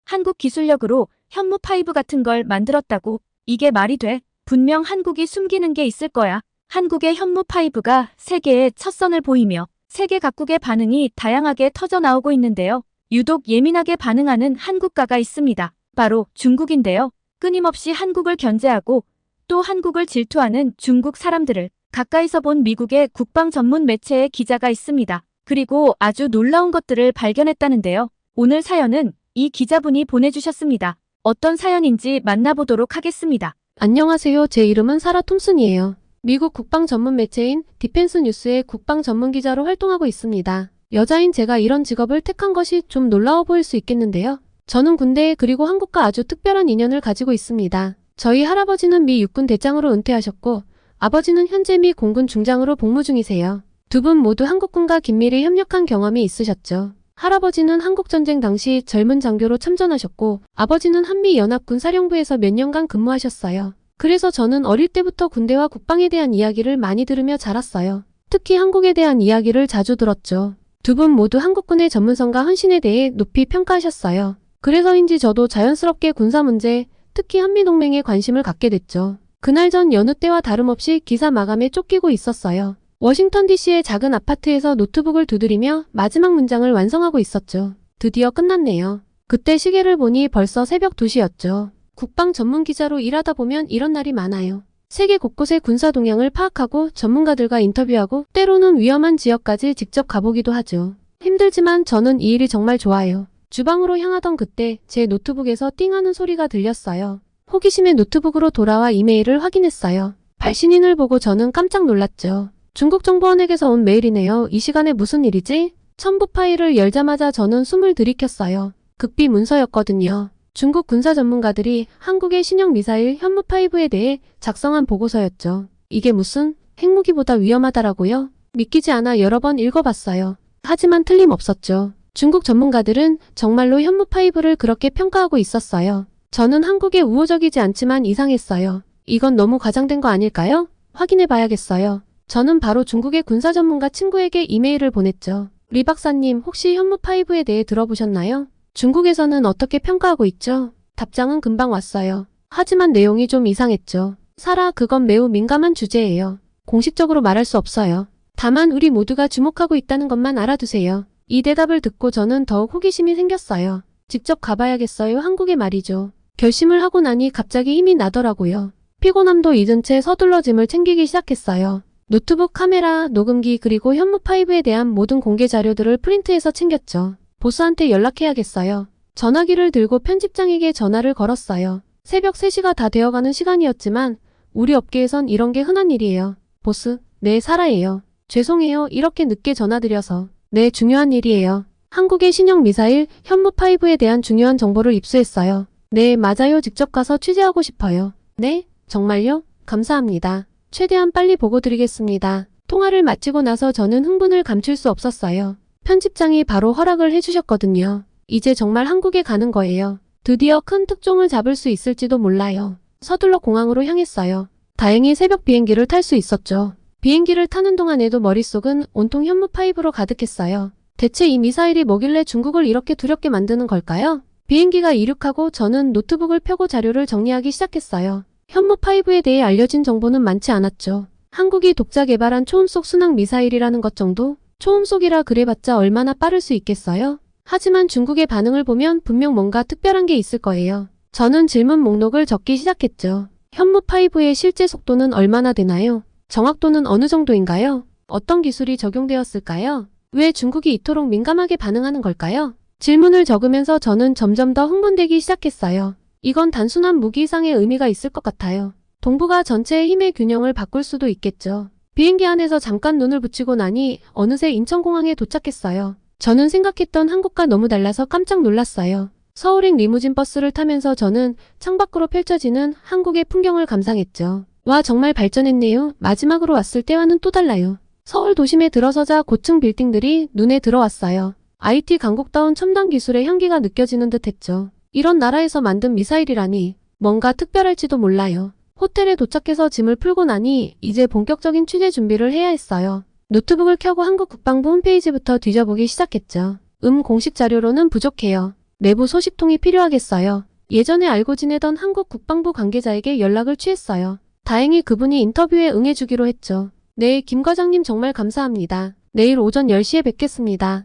한국 기술력으로 현무 파이브 같은 걸 만들었다고. 이게 말이 돼? 분명 한국이 숨기는 게 있을 거야. 한국의 현무 파이브가 세계에 첫 선을 보이며 세계 각국의 반응이 다양하게 터져 나오고 있는데요. 유독 예민하게 반응하는 한국가가 있습니다. 바로 중국인데요. 끊임없이 한국을 견제하고 또 한국을 질투하는 중국 사람들을 가까이서 본 미국의 국방 전문 매체의 기자가 있습니다. 그리고 아주 놀라운 것들을 발견했다는데요. 오늘 사연은 이 기자분이 보내주셨습니다. 어떤 사연인지 만나보도록 하겠습니다. 안녕하세요. 제 이름은 사라 톰슨이에요. 미국 국방 전문 매체인 디펜스 뉴스의 국방 전문 기자로 활동하고 있습니다. 여자인 제가 이런 직업을 택한 것이 좀 놀라워 보일 수 있겠는데요. 저는 군대 그리고 한국과 아주 특별한 인연을 가지고 있습니다. 저희 할아버지는 미 육군 대장으로 은퇴하셨고 아버지는 현재 미 공군 중장으로 복무 중이세요. 두 분 모두 한국군과 긴밀히 협력한 경험이 있으셨죠. 할아버지는 한국전쟁 당시 젊은 장교로 참전하셨고 아버지는 한미연합군 사령부에서 몇 년간 근무하셨어요. 그래서 저는 어릴 때부터 군대와 국방에 대한 이야기를 많이 들으며 자랐어요. 특히 한국에 대한 이야기를 자주 들었죠. 두 분 모두 한국군의 전문성과 헌신에 대해 높이 평가하셨어요. 그래서인지 저도 자연스럽게 군사 문제, 특히 한미동맹에 관심을 갖게 됐죠. 그날 전 여느 때와 다름없이 기사 마감에 쫓기고 있었어요. 워싱턴 DC의 작은 아파트에서 노트북을 두드리며 마지막 문장을 완성하고 있었죠. 드디어 끝났네요. 그때 시계를 보니 벌써 새벽 2시였죠. 국방 전문 기자로 일하다 보면 이런 날이 많아요. 세계 곳곳의 군사 동향을 파악하고 전문가들과 인터뷰하고 때로는 위험한 지역까지 직접 가보기도 하죠. 힘들지만 저는 이 일이 정말 좋아요. 주방으로 향하던 그때 제 노트북에서 띵 하는 소리가 들렸어요. 호기심에 노트북으로 돌아와 이메일을 확인했어요. 발신인을 보고 저는 깜짝 놀랐죠. 중국 정보원에게서 온 메일이네요. 이 시간에 무슨 일이지? 첨부 파일을 열자마자 저는 숨을 들이켰어요. 극비 문서였거든요. 중국 군사 전문가들이 한국의 신형 미사일 현무5에 대해 작성한 보고서였죠. 이게 무슨 핵무기보다 위험하다라고요? 믿기지 않아 여러 번 읽어봤어요. 하지만 틀림없었죠. 중국 전문가들은 정말로 현무5를 그렇게 평가하고 있었어요. 저는 한국에 우호적이지 않지만 이상했어요. 이건 너무 과장된 거 아닐까요? 확인해봐야겠어요. 저는 바로 중국의 군사 전문가 친구에게 이메일을 보냈죠. 리 박사님, 혹시 현무5에 대해 들어보셨나요? 중국에서는 어떻게 평가하고 있죠? 답장은 금방 왔어요. 하지만 내용이 좀 이상했죠. 사라, 그건 매우 민감한 주제예요. 공식적으로 말할 수 없어요. 다만 우리 모두가 주목하고 있다는 것만 알아두세요. 이 대답을 듣고 저는 더욱 호기심이 생겼어요. 직접 가봐야겠어요. 한국에 말이죠. 결심을 하고 나니 갑자기 힘이 나더라고요. 피곤함도 잊은 채 서둘러 짐을 챙기기 시작했어요. 노트북, 카메라, 녹음기 그리고 현무5에 대한 모든 공개 자료들을 프린트해서 챙겼죠. 보스한테 연락해야겠어요. 전화기를 들고 편집장에게 전화를 걸었어요. 새벽 3시가 다 되어가는 시간이었지만 우리 업계에선 이런 게 흔한 일이에요. 보스, 네, 사라예요. 죄송해요. 이렇게 늦게 전화드려서. 네, 중요한 일이에요. 한국의 신형 미사일 현무5에 대한 중요한 정보를 입수했어요. 네, 맞아요. 직접 가서 취재하고 싶어요. 네? 정말요? 감사합니다. 최대한 빨리 보고 드리겠습니다. 통화를 마치고 나서 저는 흥분을 감출 수 없었어요. 편집장이 바로 허락을 해주셨거든요. 이제 정말 한국에 가는 거예요. 드디어 큰 특종을 잡을 수 있을지도 몰라요. 서둘러 공항으로 향했어요. 다행히 새벽 비행기를 탈 수 있었죠. 비행기를 타는 동안에도 머릿속은 온통 현무5로 가득했어요. 대체 이 미사일이 뭐길래 중국을 이렇게 두렵게 만드는 걸까요? 비행기가 이륙하고 저는 노트북을 펴고 자료를 정리하기 시작했어요. 현무5에 대해 알려진 정보는 많지 않았죠. 한국이 독자 개발한 초음속 순항 미사일이라는 것 정도? 초음속이라 그래봤자 얼마나 빠를 수 있겠어요? 하지만 중국의 반응을 보면 분명 뭔가 특별한 게 있을 거예요. 저는 질문 목록을 적기 시작했죠. 현무5의 실제 속도는 얼마나 되나요? 정확도는 어느 정도인가요? 어떤 기술이 적용되었을까요? 왜 중국이 이토록 민감하게 반응하는 걸까요? 질문을 적으면서 저는 점점 더 흥분되기 시작했어요. 이건 단순한 무기 이상의 의미가 있을 것 같아요. 동북아 전체의 힘의 균형을 바꿀 수도 있겠죠. 비행기 안에서 잠깐 눈을 붙이고 나니 어느새 인천공항에 도착했어요. 저는 생각했던 한국과 너무 달라서 깜짝 놀랐어요. 서울행 리무진 버스를 타면서 저는 창밖으로 펼쳐지는 한국의 풍경을 감상했죠. 와, 정말 발전했네요. 마지막으로 왔을 때와는 또 달라요. 서울 도심에 들어서자 고층 빌딩들이 눈에 들어왔어요. IT 강국다운 첨단 기술의 향기가 느껴지는 듯 했죠. 이런 나라에서 만든 미사일이라니 뭔가 특별할지도 몰라요. 호텔에 도착해서 짐을 풀고 나니 이제 본격적인 취재 준비를 해야 했어요. 노트북을 켜고 한국 국방부 홈페이지부터 뒤져보기 시작했죠. 공식 자료로는 부족해요. 내부 소식통이 필요하겠어요. 예전에 알고 지내던 한국 국방부 관계자에게 연락을 취했어요. 다행히 그분이 인터뷰에 응해주기로 했죠. 네, 김 과장님 정말 감사합니다. 내일 오전 10시에 뵙겠습니다.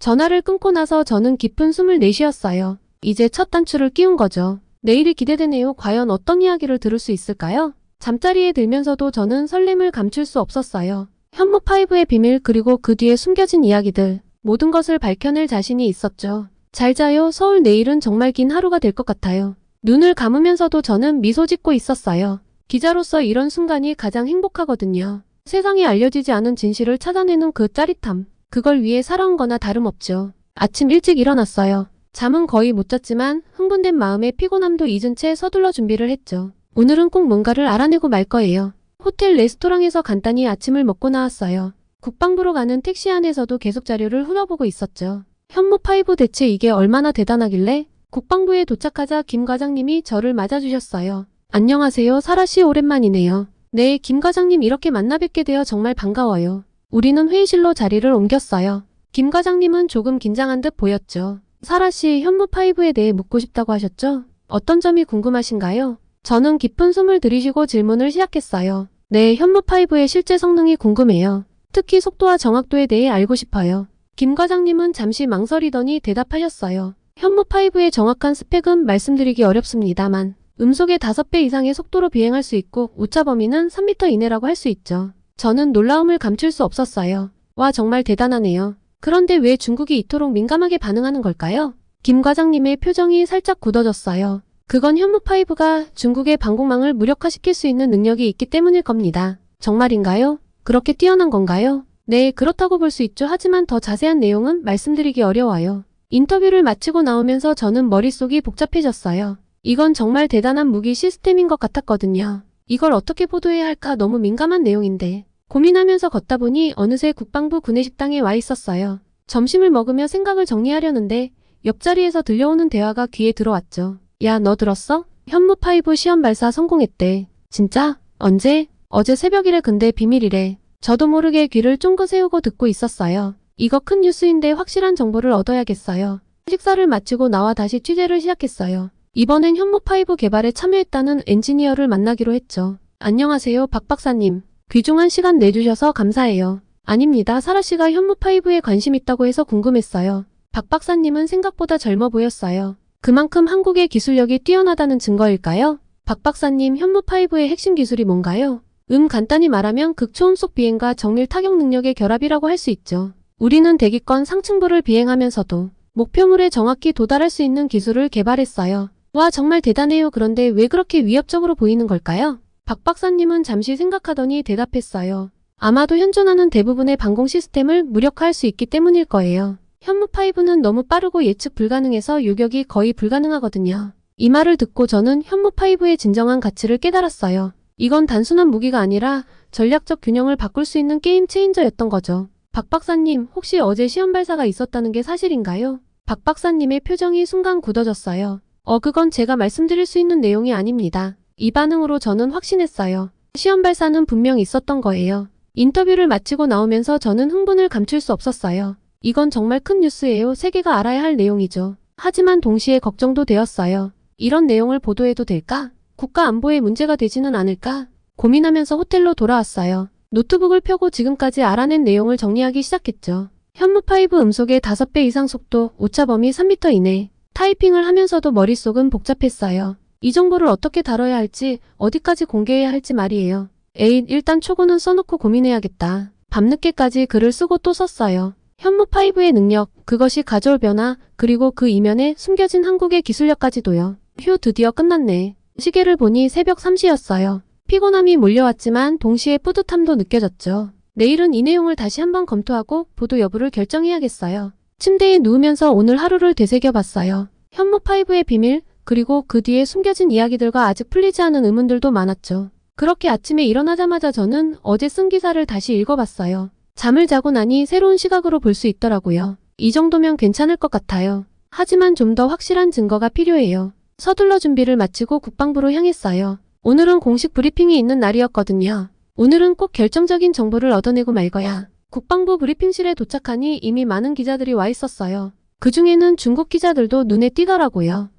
전화를 끊고 나서 저는 깊은 숨을 내쉬었어요. 이제 첫 단추를 끼운 거죠. 내일이 기대되네요. 과연 어떤 이야기를 들을 수 있을까요? 잠자리에 들면서도 저는 설렘을 감출 수 없었어요. 현무5의 비밀 그리고 그 뒤에 숨겨진 이야기들 모든 것을 밝혀낼 자신이 있었죠. 잘 자요. 서울 내일은 정말 긴 하루가 될 것 같아요. 눈을 감으면서도 저는 미소 짓고 있었어요. 기자로서 이런 순간이 가장 행복하거든요. 세상에 알려지지 않은 진실을 찾아내는 그 짜릿함. 그걸 위해 살아온 거나 다름없죠. 아침 일찍 일어났어요. 잠은 거의 못 잤지만 흥분된 마음에 피곤함도 잊은 채 서둘러 준비를 했죠. 오늘은 꼭 뭔가를 알아내고 말 거예요. 호텔 레스토랑에서 간단히 아침을 먹고 나왔어요. 국방부로 가는 택시 안에서도 계속 자료를 훑어보고 있었죠. 현무5 대체 이게 얼마나 대단하길래? 국방부에 도착하자 김 과장님이 저를 맞아주셨어요. 안녕하세요. 사라씨 오랜만이네요. 네, 김 과장님 이렇게 만나 뵙게 되어 정말 반가워요. 우리는 회의실로 자리를 옮겼어요. 김 과장님은 조금 긴장한 듯 보였죠. 사라씨, 현무5에 대해 묻고 싶다고 하셨죠? 어떤 점이 궁금하신가요? 저는 깊은 숨을 들이쉬고 질문을 시작했어요. 네, 현무5의 실제 성능이 궁금해요. 특히 속도와 정확도에 대해 알고 싶어요. 김 과장님은 잠시 망설이더니 대답하셨어요. 현무5의 정확한 스펙은 말씀드리기 어렵습니다만 음속의 5배 이상의 속도로 비행할 수 있고 오차 범위는 3m 이내라고 할 수 있죠. 저는 놀라움을 감출 수 없었어요. 와, 정말 대단하네요. 그런데 왜 중국이 이토록 민감하게 반응하는 걸까요? 김 과장님의 표정이 살짝 굳어졌어요. 그건 현무5가 중국의 방공망을 무력화시킬 수 있는 능력이 있기 때문일 겁니다. 정말인가요? 그렇게 뛰어난 건가요? 네, 그렇다고 볼 수 있죠. 하지만 더 자세한 내용은 말씀드리기 어려워요. 인터뷰를 마치고 나오면서 저는 머릿속이 복잡해졌어요. 이건 정말 대단한 무기 시스템인 것 같았거든요. 이걸 어떻게 보도해야 할까 너무 민감한 내용인데. 고민하면서 걷다 보니 어느새 국방부 구내식당에 와 있었어요. 점심을 먹으며 생각을 정리하려는데 옆자리에서 들려오는 대화가 귀에 들어왔죠. 야, 너 들었어? 현무5 시험 발사 성공했대. 진짜? 언제? 어제 새벽이래. 근데 비밀이래. 저도 모르게 귀를 쫑긋 세우고 듣고 있었어요. 이거 큰 뉴스인데 확실한 정보를 얻어야겠어요. 식사를 마치고 나와 다시 취재를 시작했어요. 이번엔 현무5 개발에 참여했다는 엔지니어를 만나기로 했죠. 안녕하세요, 박 박사님. 귀중한 시간 내주셔서 감사해요. 아닙니다. 사라씨가 현무5에 관심 있다고 해서 궁금했어요. 박 박사님은 생각보다 젊어 보였어요. 그만큼 한국의 기술력이 뛰어나다는 증거일까요? 박 박사님, 현무5의 핵심 기술이 뭔가요? 간단히 말하면 극초음속 비행과 정밀 타격 능력의 결합이라고 할 수 있죠. 우리는 대기권 상층부를 비행하면서도 목표물에 정확히 도달할 수 있는 기술을 개발했어요. 와, 정말 대단해요. 그런데 왜 그렇게 위협적으로 보이는 걸까요? 박 박사님은 잠시 생각하더니 대답했어요. 아마도 현존하는 대부분의 방공 시스템을 무력화할 수 있기 때문일 거예요. 현무5는 너무 빠르고 예측 불가능해서 요격이 거의 불가능하거든요. 이 말을 듣고 저는 현무5의 진정한 가치를 깨달았어요. 이건 단순한 무기가 아니라 전략적 균형을 바꿀 수 있는 게임 체인저였던 거죠. 박 박사님, 혹시 어제 시험 발사가 있었다는 게 사실인가요? 박 박사님의 표정이 순간 굳어졌어요. 그건 제가 말씀드릴 수 있는 내용이 아닙니다. 이 반응으로 저는 확신했어요. 시험 발사는 분명 있었던 거예요. 인터뷰를 마치고 나오면서 저는 흥분을 감출 수 없었어요. 이건 정말 큰 뉴스예요. 세계가 알아야 할 내용이죠. 하지만 동시에 걱정도 되었어요. 이런 내용을 보도해도 될까? 국가 안보에 문제가 되지는 않을까? 고민하면서 호텔로 돌아왔어요. 노트북을 펴고 지금까지 알아낸 내용을 정리하기 시작했죠. 현무5 음속의 5배 이상 속도, 오차 범위 3m 이내. 타이핑을 하면서도 머릿속은 복잡했어요. 이 정보를 어떻게 다뤄야 할지, 어디까지 공개해야 할지 말이에요. 에잇, 일단 초고는 써놓고 고민해야겠다. 밤늦게까지 글을 쓰고 또 썼어요. 현무5의 능력, 그것이 가져올 변화, 그리고 그 이면에 숨겨진 한국의 기술력까지도요. 휴, 드디어 끝났네. 시계를 보니 새벽 3시였어요. 피곤함이 몰려왔지만 동시에 뿌듯함도 느껴졌죠. 내일은 이 내용을 다시 한번 검토하고 보도 여부를 결정해야겠어요. 침대에 누우면서 오늘 하루를 되새겨봤어요. 현무5의 비밀, 그리고 그 뒤에 숨겨진 이야기들과 아직 풀리지 않은 의문들도 많았죠. 그렇게 아침에 일어나자마자 저는 어제 쓴 기사를 다시 읽어봤어요. 잠을 자고 나니 새로운 시각으로 볼 수 있더라고요. 이 정도면 괜찮을 것 같아요. 하지만 좀 더 확실한 증거가 필요해요. 서둘러 준비를 마치고 국방부로 향했어요. 오늘은 공식 브리핑이 있는 날이었거든요. 오늘은 꼭 결정적인 정보를 얻어내고 말 거야. 국방부 브리핑실에 도착하니 이미 많은 기자들이 와 있었어요. 그중에는 중국 기자들도 눈에 띄더라고요.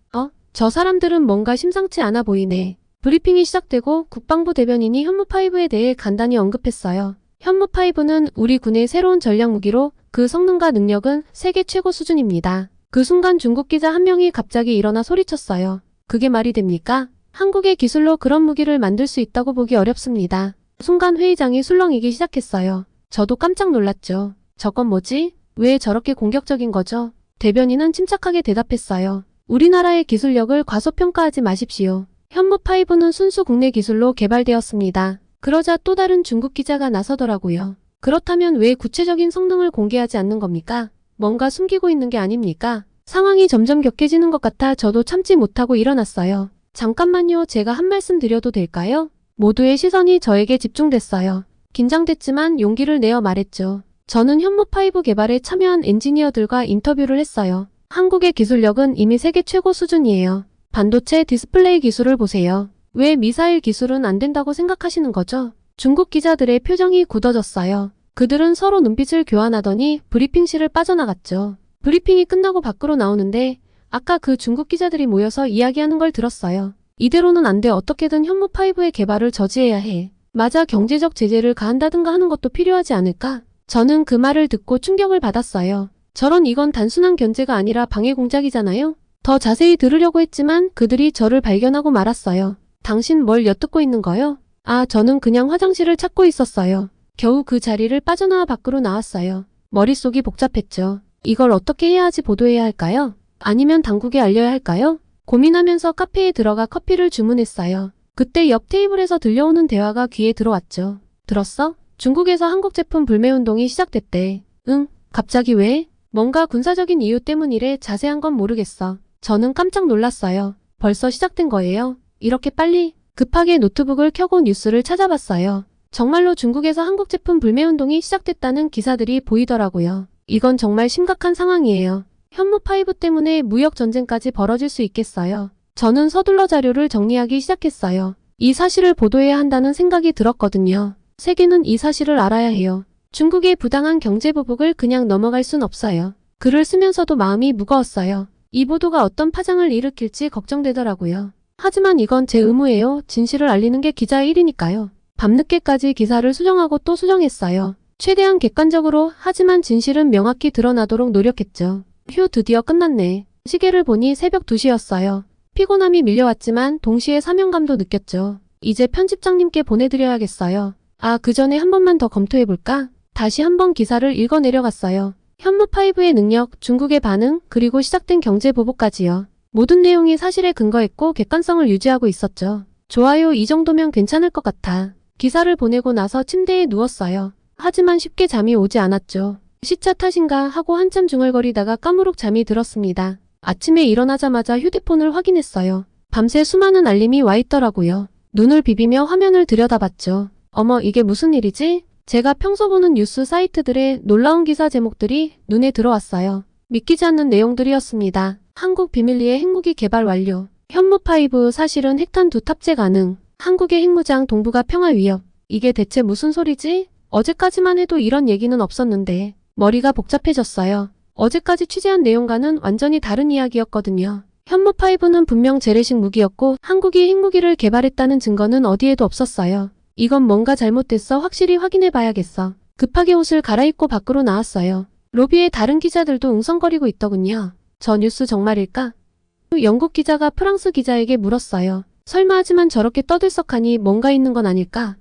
저 사람들은 뭔가 심상치 않아 보이네. 브리핑이 시작되고 국방부 대변인이 현무5에 대해 간단히 언급했어요. 현무5는 우리 군의 새로운 전략 무기로 그 성능과 능력은 세계 최고 수준입니다. 그 순간 중국 기자 한 명이 갑자기 일어나 소리쳤어요. 그게 말이 됩니까? 한국의 기술로 그런 무기를 만들 수 있다고 보기 어렵습니다. 순간 회의장이 술렁이기 시작했어요. 저도 깜짝 놀랐죠. 저건 뭐지? 왜 저렇게 공격적인 거죠? 대변인은 침착하게 대답했어요. 우리나라의 기술력을 과소평가하지 마십시오. 현무5는 순수 국내 기술로 개발되었습니다. 그러자 또 다른 중국 기자가 나서더라고요. 그렇다면 왜 구체적인 성능을 공개하지 않는 겁니까? 뭔가 숨기고 있는 게 아닙니까? 상황이 점점 격해지는 것 같아 저도 참지 못하고 일어났어요. 잠깐만요. 제가 한 말씀 드려도 될까요? 모두의 시선이 저에게 집중됐어요. 긴장됐지만 용기를 내어 말했죠. 저는 현무5 개발에 참여한 엔지니어들과 인터뷰를 했어요. 한국의 기술력은 이미 세계 최고 수준이에요. 반도체 디스플레이 기술을 보세요. 왜 미사일 기술은 안 된다고 생각하시는 거죠? 중국 기자들의 표정이 굳어졌어요. 그들은 서로 눈빛을 교환하더니 브리핑실을 빠져나갔죠. 브리핑이 끝나고 밖으로 나오는데 아까 그 중국 기자들이 모여서 이야기하는 걸 들었어요. 이대로는 안 돼. 어떻게든 현무5의 개발을 저지해야 해. 맞아, 경제적 제재를 가한다든가 하는 것도 필요하지 않을까? 저는 그 말을 듣고 충격을 받았어요. 저런, 이건 단순한 견제가 아니라 방해 공작이잖아요? 더 자세히 들으려고 했지만 그들이 저를 발견하고 말았어요. 당신 뭘 엿듣고 있는 거요? 저는 그냥 화장실을 찾고 있었어요. 겨우 그 자리를 빠져나와 밖으로 나왔어요. 머릿속이 복잡했죠. 이걸 어떻게 해야 하지? 보도해야 할까요? 아니면 당국에 알려야 할까요? 고민하면서 카페에 들어가 커피를 주문했어요. 그때 옆 테이블에서 들려오는 대화가 귀에 들어왔죠. 들었어? 중국에서 한국 제품 불매운동이 시작됐대. 응? 갑자기 왜? 뭔가 군사적인 이유 때문이래. 자세한 건 모르겠어. 저는 깜짝 놀랐어요. 벌써 시작된 거예요? 이렇게 빨리? 급하게 노트북을 켜고 뉴스를 찾아봤어요. 정말로 중국에서 한국 제품 불매운동이 시작됐다는 기사들이 보이더라고요. 이건 정말 심각한 상황이에요. 현무5 때문에 무역 전쟁까지 벌어질 수 있겠어요. 저는 서둘러 자료를 정리하기 시작했어요. 이 사실을 보도해야 한다는 생각이 들었거든요. 세계는 이 사실을 알아야 해요. 중국의 부당한 경제 보복을 그냥 넘어갈 순 없어요. 글을 쓰면서도 마음이 무거웠어요. 이 보도가 어떤 파장을 일으킬지 걱정되더라고요. 하지만 이건 제 의무예요. 진실을 알리는 게 기자의 일이니까요. 밤늦게까지 기사를 수정하고 또 수정했어요. 최대한 객관적으로, 하지만 진실은 명확히 드러나도록 노력했죠. 휴, 드디어 끝났네. 시계를 보니 새벽 2시였어요. 피곤함이 밀려왔지만 동시에 사명감도 느꼈죠. 이제 편집장님께 보내드려야겠어요. 그 전에 한 번만 더 검토해볼까? 다시 한번 기사를 읽어내려갔어요. 현무5의 능력, 중국의 반응, 그리고 시작된 경제 보복까지요. 모든 내용이 사실에 근거했고 객관성을 유지하고 있었죠. 좋아요, 이 정도면 괜찮을 것 같아. 기사를 보내고 나서 침대에 누웠어요. 하지만 쉽게 잠이 오지 않았죠. 시차 탓인가 하고 한참 중얼거리다가 까무룩 잠이 들었습니다. 아침에 일어나자마자 휴대폰을 확인했어요. 밤새 수많은 알림이 와 있더라고요. 눈을 비비며 화면을 들여다봤죠. 어머, 이게 무슨 일이지? 제가 평소 보는 뉴스 사이트들의 놀라운 기사 제목들이 눈에 들어왔어요. 믿기지 않는 내용들이었습니다. 한국 비밀리에 핵무기 개발 완료. 현무5 사실은 핵탄 2 탑재 가능. 한국의 핵무장 동북아 평화 위협. 이게 대체 무슨 소리지? 어제까지만 해도 이런 얘기는 없었는데 머리가 복잡해졌어요. 어제까지 취재한 내용과는 완전히 다른 이야기였거든요. 현무5는 분명 재래식 무기였고 한국이 핵무기를 개발했다는 증거는 어디에도 없었어요. 이건 뭔가 잘못됐어. 확실히 확인해봐야겠어. 급하게 옷을 갈아입고 밖으로 나왔어요. 로비에 다른 기자들도 웅성거리고 있더군요. 저 뉴스 정말일까? 영국 기자가 프랑스 기자에게 물었어요. 설마, 하지만 저렇게 떠들썩하니 뭔가 있는 건 아닐까?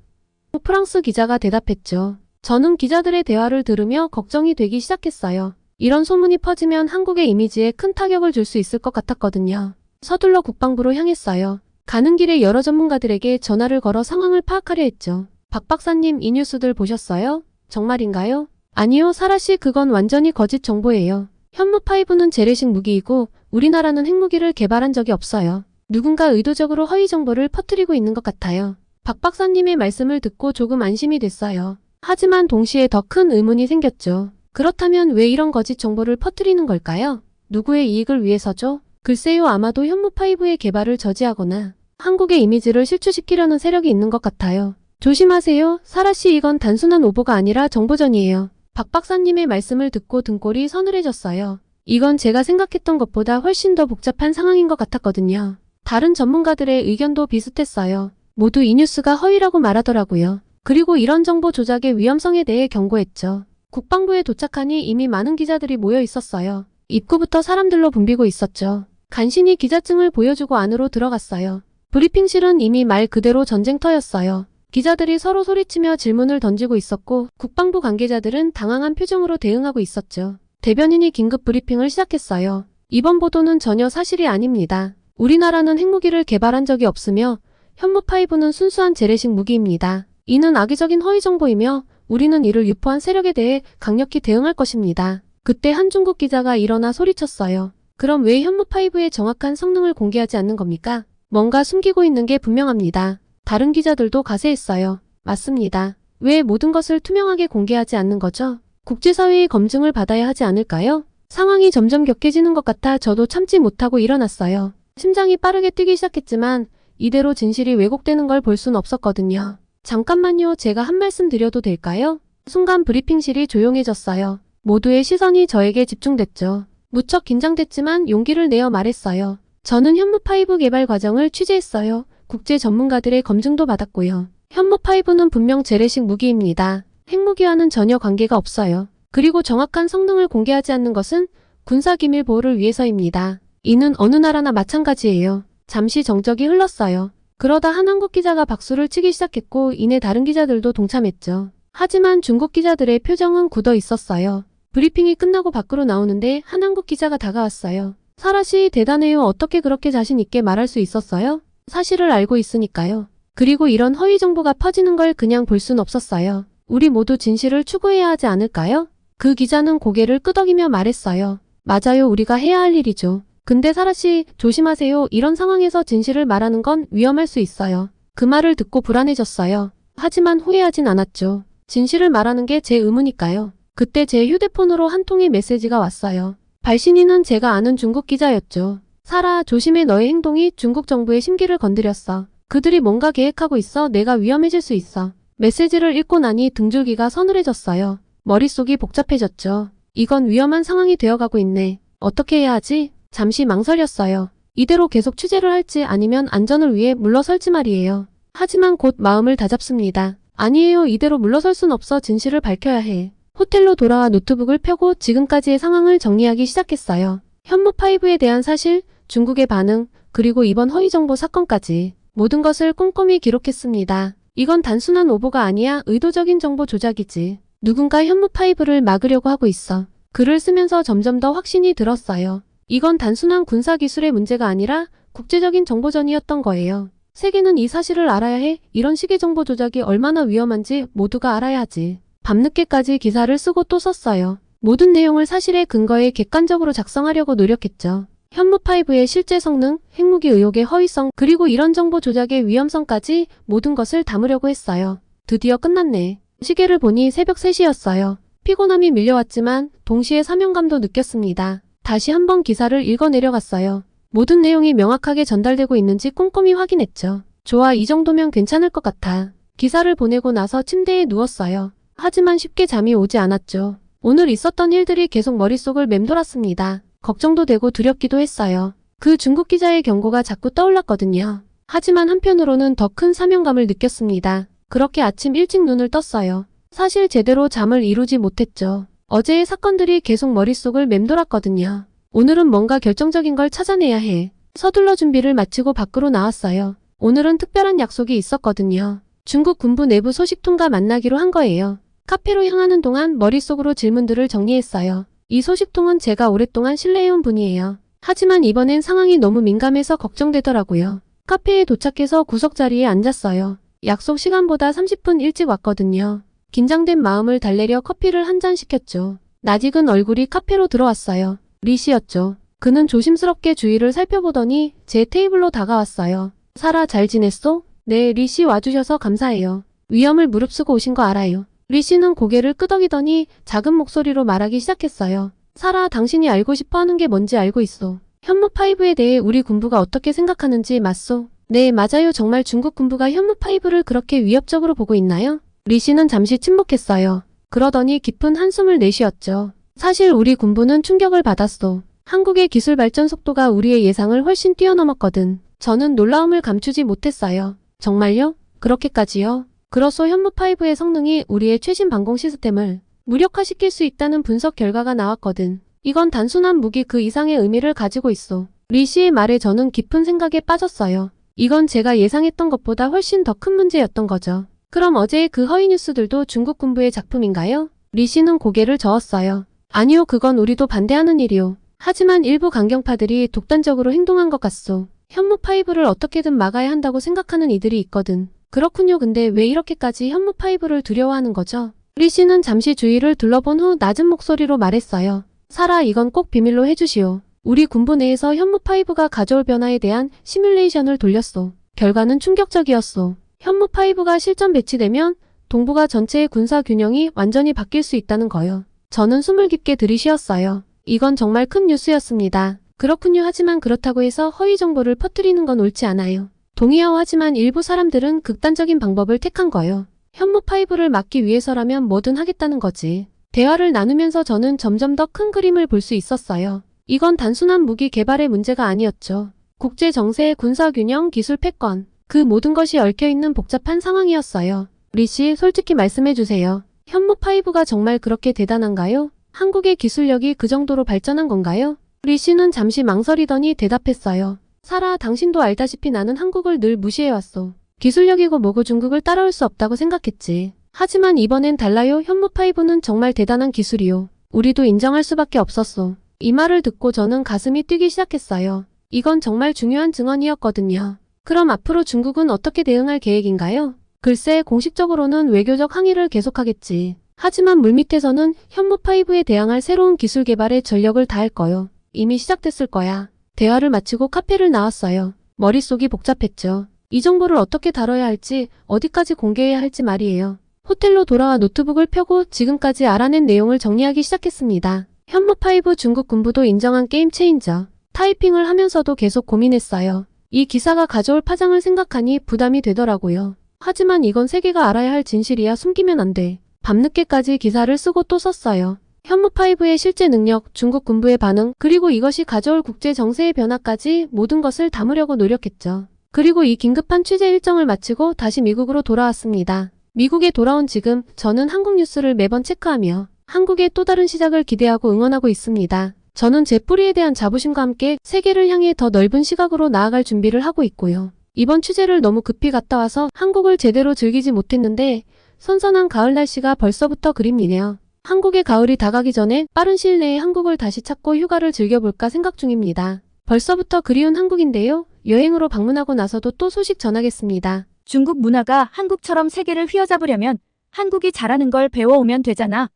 프랑스 기자가 대답했죠. 저는 기자들의 대화를 들으며 걱정이 되기 시작했어요. 이런 소문이 퍼지면 한국의 이미지에 큰 타격을 줄 수 있을 것 같았거든요. 서둘러 국방부로 향했어요. 가는 길에 여러 전문가들에게 전화를 걸어 상황을 파악하려 했죠. 박 박사님, 이 뉴스들 보셨어요? 정말인가요? 아니요, 사라씨, 그건 완전히 거짓 정보예요. 현무5는 재래식 무기이고 우리나라는 핵무기를 개발한 적이 없어요. 누군가 의도적으로 허위 정보를 퍼뜨리고 있는 것 같아요. 박 박사님의 말씀을 듣고 조금 안심이 됐어요. 하지만 동시에 더 큰 의문이 생겼죠. 그렇다면 왜 이런 거짓 정보를 퍼뜨리는 걸까요? 누구의 이익을 위해서죠? 글쎄요, 아마도 현무5의 개발을 저지하거나 한국의 이미지를 실추시키려는 세력이 있는 것 같아요. 조심하세요. 사라씨, 이건 단순한 오보가 아니라 정보전이에요. 박 박사님의 말씀을 듣고 등골이 서늘해졌어요. 이건 제가 생각했던 것보다 훨씬 더 복잡한 상황인 것 같았거든요. 다른 전문가들의 의견도 비슷했어요. 모두 이 뉴스가 허위라고 말하더라고요. 그리고 이런 정보 조작의 위험성에 대해 경고했죠. 국방부에 도착하니 이미 많은 기자들이 모여 있었어요. 입구부터 사람들로 붐비고 있었죠. 간신히 기자증을 보여주고 안으로 들어갔어요. 브리핑실은 이미 말 그대로 전쟁터였어요. 기자들이 서로 소리치며 질문을 던지고 있었고 국방부 관계자들은 당황한 표정으로 대응하고 있었죠. 대변인이 긴급 브리핑을 시작했어요. 이번 보도는 전혀 사실이 아닙니다. 우리나라는 핵무기를 개발한 적이 없으며 현무5는 순수한 재래식 무기입니다. 이는 악의적인 허위 정보이며 우리는 이를 유포한 세력에 대해 강력히 대응할 것입니다. 그때 한 중국 기자가 일어나 소리쳤어요. 그럼 왜 현무5의 정확한 성능을 공개하지 않는 겁니까? 뭔가 숨기고 있는 게 분명합니다. 다른 기자들도 가세했어요. 맞습니다. 왜 모든 것을 투명하게 공개하지 않는 거죠? 국제사회의 검증을 받아야 하지 않을까요? 상황이 점점 격해지는 것 같아 저도 참지 못하고 일어났어요. 심장이 빠르게 뛰기 시작했지만 이대로 진실이 왜곡되는 걸 볼 순 없었거든요. 잠깐만요. 제가 한 말씀 드려도 될까요? 순간 브리핑실이 조용해졌어요. 모두의 시선이 저에게 집중됐죠. 무척 긴장됐지만 용기를 내어 말했어요. 저는 현무5 개발 과정을 취재했어요. 국제 전문가들의 검증도 받았고요. 현무5는 분명 재래식 무기입니다. 핵무기와는 전혀 관계가 없어요. 그리고 정확한 성능을 공개하지 않는 것은 군사기밀 보호를 위해서입니다. 이는 어느 나라나 마찬가지예요. 잠시 정적이 흘렀어요. 그러다 한 한국 기자가 박수를 치기 시작했고 이내 다른 기자들도 동참했죠. 하지만 중국 기자들의 표정은 굳어 있었어요. 브리핑이 끝나고 밖으로 나오는데 한 한국 기자가 다가왔어요. 사라 씨 대단해요. 어떻게 그렇게 자신 있게 말할 수 있었어요? 사실을 알고 있으니까요. 그리고 이런 허위 정보가 퍼지는 걸 그냥 볼 순 없었어요. 우리 모두 진실을 추구해야 하지 않을까요? 그 기자는 고개를 끄덕이며 말했어요. 맞아요. 우리가 해야 할 일이죠. 근데 사라 씨 조심하세요. 이런 상황에서 진실을 말하는 건 위험할 수 있어요. 그 말을 듣고 불안해졌어요. 하지만 후회하진 않았죠. 진실을 말하는 게 제 의무니까요. 그때 제 휴대폰으로 한 통의 메시지가 왔어요. 발신인은 제가 아는 중국 기자였죠. 사라, 조심해. 너의 행동이 중국 정부의 심기를 건드렸어. 그들이 뭔가 계획하고 있어. 내가 위험해질 수 있어. 메시지를 읽고 나니 등줄기가 서늘해졌어요. 머릿속이 복잡해졌죠. 이건 위험한 상황이 되어가고 있네. 어떻게 해야 하지? 잠시 망설였어요. 이대로 계속 취재를 할지 아니면 안전을 위해 물러설지 말이에요. 하지만 곧 마음을 다잡습니다. 아니에요. 이대로 물러설 순 없어. 진실을 밝혀야 해. 호텔로 돌아와 노트북을 펴고 지금까지의 상황을 정리하기 시작했어요. 현무5에 대한 사실, 중국의 반응, 그리고 이번 허위정보 사건까지 모든 것을 꼼꼼히 기록했습니다. 이건 단순한 오보가 아니야. 의도적인 정보 조작이지. 누군가 현무5를 막으려고 하고 있어. 글을 쓰면서 점점 더 확신이 들었어요. 이건 단순한 군사기술의 문제가 아니라 국제적인 정보전이었던 거예요. 세계는 이 사실을 알아야 해. 이런 식의 정보 조작이 얼마나 위험한지 모두가 알아야 하지. 밤늦게까지 기사를 쓰고 또 썼어요. 모든 내용을 사실에 근거해 객관적으로 작성하려고 노력했죠. 현무5의 실제 성능, 핵무기 의혹의 허위성, 그리고 이런 정보 조작의 위험성까지 모든 것을 담으려고 했어요. 드디어 끝났네. 시계를 보니 새벽 3시였어요. 피곤함이 밀려왔지만 동시에 사명감도 느꼈습니다. 다시 한번 기사를 읽어 내려갔어요. 모든 내용이 명확하게 전달되고 있는지 꼼꼼히 확인했죠. 좋아, 이 정도면 괜찮을 것 같아. 기사를 보내고 나서 침대에 누웠어요. 하지만 쉽게 잠이 오지 않았죠. 오늘 있었던 일들이 계속 머릿속을 맴돌았습니다. 걱정도 되고 두렵기도 했어요. 그 중국 기자의 경고가 자꾸 떠올랐거든요. 하지만 한편으로는 더 큰 사명감을 느꼈습니다. 그렇게 아침 일찍 눈을 떴어요. 사실 제대로 잠을 이루지 못했죠. 어제의 사건들이 계속 머릿속을 맴돌았거든요. 오늘은 뭔가 결정적인 걸 찾아내야 해. 서둘러 준비를 마치고 밖으로 나왔어요. 오늘은 특별한 약속이 있었거든요. 중국 군부 내부 소식통과 만나기로 한 거예요. 카페로 향하는 동안 머릿속으로 질문들을 정리했어요. 이 소식통은 제가 오랫동안 신뢰해온 분이에요. 하지만 이번엔 상황이 너무 민감해서 걱정되더라고요. 카페에 도착해서 구석자리에 앉았어요. 약속 시간보다 30분 일찍 왔거든요. 긴장된 마음을 달래려 커피를 한 잔 시켰죠. 낯익은 얼굴이 카페로 들어왔어요. 리 씨였죠. 그는 조심스럽게 주위를 살펴보더니 제 테이블로 다가왔어요. 사라, 잘 지냈어? 네, 리 씨 와주셔서 감사해요. 위험을 무릅쓰고 오신 거 알아요. 리 씨는 고개를 끄덕이더니 작은 목소리로 말하기 시작했어요. 사라, 당신이 알고 싶어 하는 게 뭔지 알고 있어. 현무5에 대해 우리 군부가 어떻게 생각하는지 맞소? 네, 맞아요. 정말 중국 군부가 현무5를 그렇게 위협적으로 보고 있나요? 리 씨는 잠시 침묵했어요. 그러더니 깊은 한숨을 내쉬었죠. 사실 우리 군부는 충격을 받았어. 한국의 기술 발전 속도가 우리의 예상을 훨씬 뛰어넘었거든. 저는 놀라움을 감추지 못했어요. 정말요? 그렇게까지요? 그로써 현무5의 성능이 우리의 최신 방공 시스템을 무력화시킬 수 있다는 분석 결과가 나왔거든. 이건 단순한 무기 그 이상의 의미를 가지고 있어. 리 씨의 말에 저는 깊은 생각에 빠졌어요. 이건 제가 예상했던 것보다 훨씬 더 큰 문제였던 거죠. 그럼 어제의 그 허위 뉴스들도 중국 군부의 작품인가요? 리 씨는 고개를 저었어요. 아니요, 그건 우리도 반대하는 일이요. 하지만 일부 강경파들이 독단적으로 행동한 것 같소. 현무5를 어떻게든 막아야 한다고 생각하는 이들이 있거든. 그렇군요. 근데 왜 이렇게까지 현무5를 두려워하는 거죠? 리 씨는 잠시 주위를 둘러본 후 낮은 목소리로 말했어요. 사라, 이건 꼭 비밀로 해주시오. 우리 군부 내에서 현무5가 가져올 변화에 대한 시뮬레이션을 돌렸소. 결과는 충격적이었소. 현무5가 실전 배치되면 동북아 전체의 군사 균형이 완전히 바뀔 수 있다는 거요. 저는 숨을 깊게 들이쉬었어요. 이건 정말 큰 뉴스였습니다. 그렇군요. 하지만 그렇다고 해서 허위 정보를 퍼뜨리는 건 옳지 않아요. 동의하오. 하지만 일부 사람들은 극단적인 방법을 택한 거요. 현무5를 막기 위해서라면 뭐든 하겠다는 거지. 대화를 나누면서 저는 점점 더 큰 그림을 볼 수 있었어요. 이건 단순한 무기 개발의 문제가 아니었죠. 국제 정세, 군사 균형, 기술 패권, 그 모든 것이 얽혀있는 복잡한 상황이었어요. 리 씨, 솔직히 말씀해주세요. 현무5가 정말 그렇게 대단한가요? 한국의 기술력이 그 정도로 발전한 건가요? 리 씨는 잠시 망설이더니 대답했어요. 사라, 당신도 알다시피 나는 한국을 늘 무시해왔소. 기술력이고 뭐고 중국을 따라올 수 없다고 생각했지. 하지만 이번엔 달라요. 현무5는 정말 대단한 기술이요. 우리도 인정할 수밖에 없었소. 이 말을 듣고 저는 가슴이 뛰기 시작했어요. 이건 정말 중요한 증언이었거든요. 그럼 앞으로 중국은 어떻게 대응할 계획인가요? 글쎄, 공식적으로는 외교적 항의를 계속하겠지. 하지만 물밑에서는 현무5에 대항할 새로운 기술 개발에 전력을 다할 거요. 이미 시작됐을 거야. 대화를 마치고 카페를 나왔어요. 머릿속이 복잡했죠. 이 정보를 어떻게 다뤄야 할지, 어디까지 공개해야 할지 말이에요. 호텔로 돌아와 노트북을 펴고 지금까지 알아낸 내용을 정리하기 시작했습니다. 현무5 중국 군부도 인정한 게임 체인저. 타이핑을 하면서도 계속 고민했어요. 이 기사가 가져올 파장을 생각하니 부담이 되더라고요. 하지만 이건 세계가 알아야 할 진실이야. 숨기면 안 돼. 밤늦게까지 기사를 쓰고 또 썼어요. 현무5의 실제 능력, 중국 군부의 반응, 그리고 이것이 가져올 국제 정세의 변화까지 모든 것을 담으려고 노력했죠. 그리고 이 긴급한 취재 일정을 마치고 다시 미국으로 돌아왔습니다. 미국에 돌아온 지금 저는 한국 뉴스를 매번 체크하며 한국의 또 다른 시작을 기대하고 응원하고 있습니다. 저는 제 뿌리에 대한 자부심과 함께 세계를 향해 더 넓은 시각으로 나아갈 준비를 하고 있고요. 이번 취재를 너무 급히 갔다 와서 한국을 제대로 즐기지 못했는데 선선한 가을 날씨가 벌써부터 그립네요. 한국의 가을이 다가기 전에 빠른 시일 내에 한국을 다시 찾고 휴가를 즐겨볼까 생각 중입니다. 벌써부터 그리운 한국인데요. 여행으로 방문하고 나서도 또 소식 전하겠습니다. 중국 문화가 한국처럼 세계를 휘어잡으려면 한국이 잘하는 걸 배워오면 되잖아.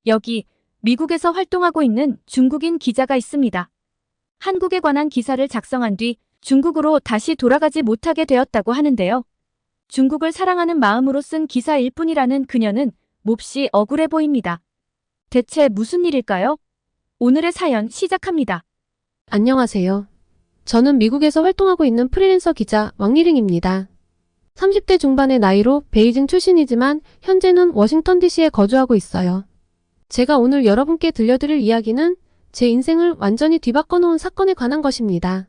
여기 미국에서 활동하고 있는 중국인 기자가 있습니다. 한국에 관한 기사를 작성한 뒤 중국으로 다시 돌아가지 못하게 되었다고 하는데요. 중국을 사랑하는 마음으로 쓴 기사일 뿐이라는 그녀는 몹시 억울해 보입니다. 대체 무슨 일일까요? 오늘의 사연 시작합니다. 안녕하세요. 저는 미국에서 활동하고 있는 프리랜서 기자 왕리링입니다. 30대 중반의 나이로 베이징 출신이지만 현재는 워싱턴 DC에 거주하고 있어요. 제가 오늘 여러분께 들려드릴 이야기는 제 인생을 완전히 뒤바꿔 놓은 사건에 관한 것입니다.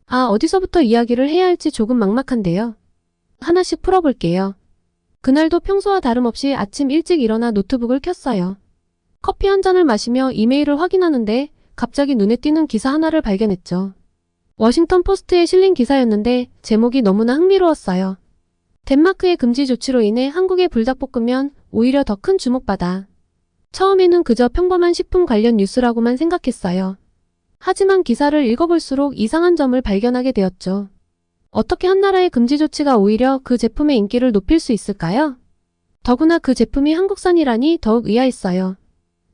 어디서부터 이야기를 해야 할지 조금 막막한데요. 하나씩 풀어볼게요. 그날도 평소와 다름없이 아침 일찍 일어나 노트북을 켰어요. 커피 한 잔을 마시며 이메일을 확인하는데 갑자기 눈에 띄는 기사 하나를 발견했죠. 워싱턴 포스트에 실린 기사였는데 제목이 너무나 흥미로웠어요. 덴마크의 금지 조치로 인해 한국의 불닭볶음면 오히려 더 큰 주목받아. 처음에는 그저 평범한 식품 관련 뉴스라고만 생각했어요. 하지만 기사를 읽어볼수록 이상한 점을 발견하게 되었죠. 어떻게 한 나라의 금지 조치가 오히려 그 제품의 인기를 높일 수 있을까요? 더구나 그 제품이 한국산이라니 더욱 의아했어요.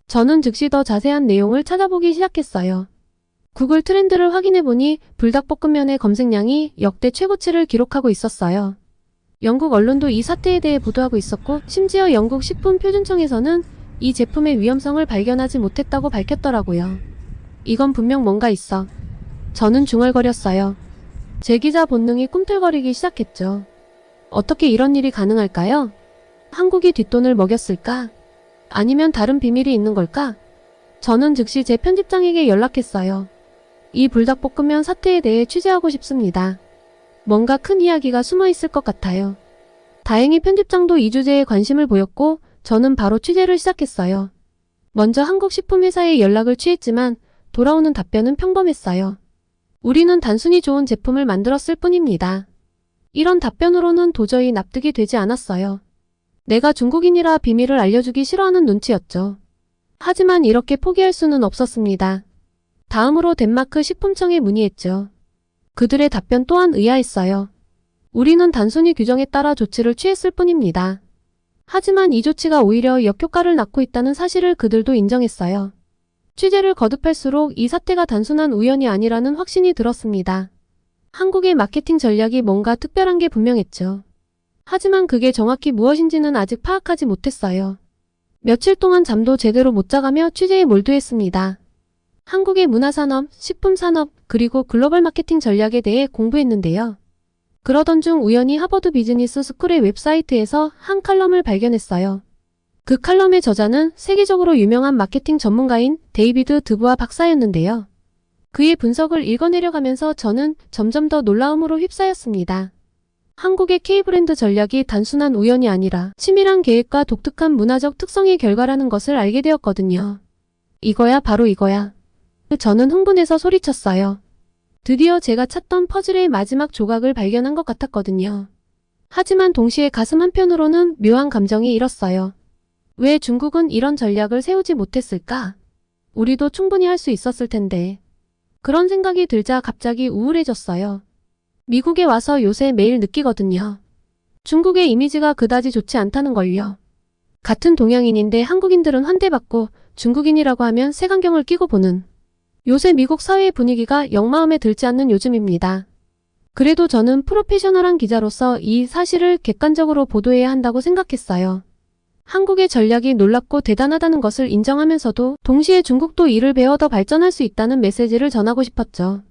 저는 즉시 더 자세한 내용을 찾아보기 시작했어요. 구글 트렌드를 확인해보니 불닭볶음면의 검색량이 역대 최고치를 기록하고 있었어요. 영국 언론도 이 사태에 대해 보도하고 있었고 심지어 영국 식품표준청에서는 이 제품의 위험성을 발견하지 못했다고 밝혔더라고요. 이건 분명 뭔가 있어. 저는 중얼거렸어요. 제 기자 본능이 꿈틀거리기 시작했죠. 어떻게 이런 일이 가능할까요? 한국이 뒷돈을 먹였을까? 아니면 다른 비밀이 있는 걸까? 저는 즉시 제 편집장에게 연락했어요. 이 불닭볶음면 사태에 대해 취재하고 싶습니다. 뭔가 큰 이야기가 숨어 있을 것 같아요. 다행히 편집장도 이 주제에 관심을 보였고 저는 바로 취재를 시작했어요. 먼저 한국식품회사에 연락을 취했지만 돌아오는 답변은 평범했어요. 우리는 단순히 좋은 제품을 만들었을 뿐입니다. 이런 답변으로는 도저히 납득이 되지 않았어요. 내가 중국인이라 비밀을 알려주기 싫어하는 눈치였죠. 하지만 이렇게 포기할 수는 없었습니다. 다음으로 덴마크 식품청에 문의했죠. 그들의 답변 또한 의아했어요. 우리는 단순히 규정에 따라 조치를 취했을 뿐입니다. 하지만 이 조치가 오히려 역효과를 낳고 있다는 사실을 그들도 인정했어요. 취재를 거듭할수록 이 사태가 단순한 우연이 아니라는 확신이 들었습니다. 한국의 마케팅 전략이 뭔가 특별한 게 분명했죠. 하지만 그게 정확히 무엇인지는 아직 파악하지 못했어요. 며칠 동안 잠도 제대로 못 자가며 취재에 몰두했습니다. 한국의 문화산업, 식품산업, 그리고 글로벌 마케팅 전략에 대해 공부했는데요. 그러던 중 우연히 하버드 비즈니스 스쿨의 웹사이트에서 한 칼럼을 발견했어요. 그 칼럼의 저자는 세계적으로 유명한 마케팅 전문가인 데이비드 드부아 박사였는데요. 그의 분석을 읽어내려가면서 저는 점점 더 놀라움으로 휩싸였습니다. 한국의 K브랜드 전략이 단순한 우연이 아니라 치밀한 계획과 독특한 문화적 특성의 결과라는 것을 알게 되었거든요. 이거야, 바로 이거야. 저는 흥분해서 소리쳤어요. 드디어 제가 찾던 퍼즐의 마지막 조각을 발견한 것 같았거든요. 하지만 동시에 가슴 한편으로는 묘한 감정이 일었어요. 왜 중국은 이런 전략을 세우지 못했을까? 우리도 충분히 할 수 있었을 텐데. 그런 생각이 들자 갑자기 우울해졌어요. 미국에 와서 요새 매일 느끼거든요. 중국의 이미지가 그다지 좋지 않다는 걸요. 같은 동양인인데 한국인들은 환대받고 중국인이라고 하면 색안경을 끼고 보는. 요새 미국 사회의 분위기가 영 마음에 들지 않는 요즘입니다. 그래도 저는 프로페셔널한 기자로서 이 사실을 객관적으로 보도해야 한다고 생각했어요. 한국의 전략이 놀랍고 대단하다는 것을 인정하면서도 동시에 중국도 이를 배워 더 발전할 수 있다는 메시지를 전하고 싶었죠.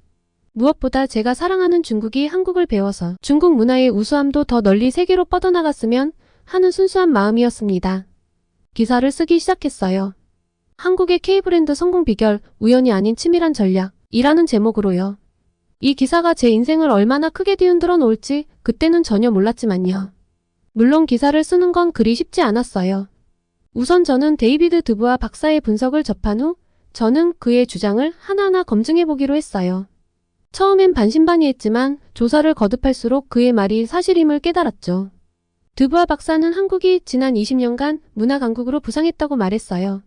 무엇보다 제가 사랑하는 중국이 한국을 배워서 중국 문화의 우수함도 더 널리 세계로 뻗어나갔으면 하는 순수한 마음이었습니다. 기사를 쓰기 시작했어요. 한국의 K브랜드 성공 비결, 우연이 아닌 치밀한 전략이라는 제목으로요. 이 기사가 제 인생을 얼마나 크게 뒤흔들어 놓을지 그때는 전혀 몰랐지만요. 물론 기사를 쓰는 건 그리 쉽지 않았어요. 우선 저는 데이비드 드부아 박사의 분석을 접한 후 저는 그의 주장을 하나하나 검증해보기로 했어요. 처음엔 반신반의했지만 조사를 거듭할수록 그의 말이 사실임을 깨달았죠. 드부아 박사는 한국이 지난 20년간 문화 강국으로 부상했다고 말했어요.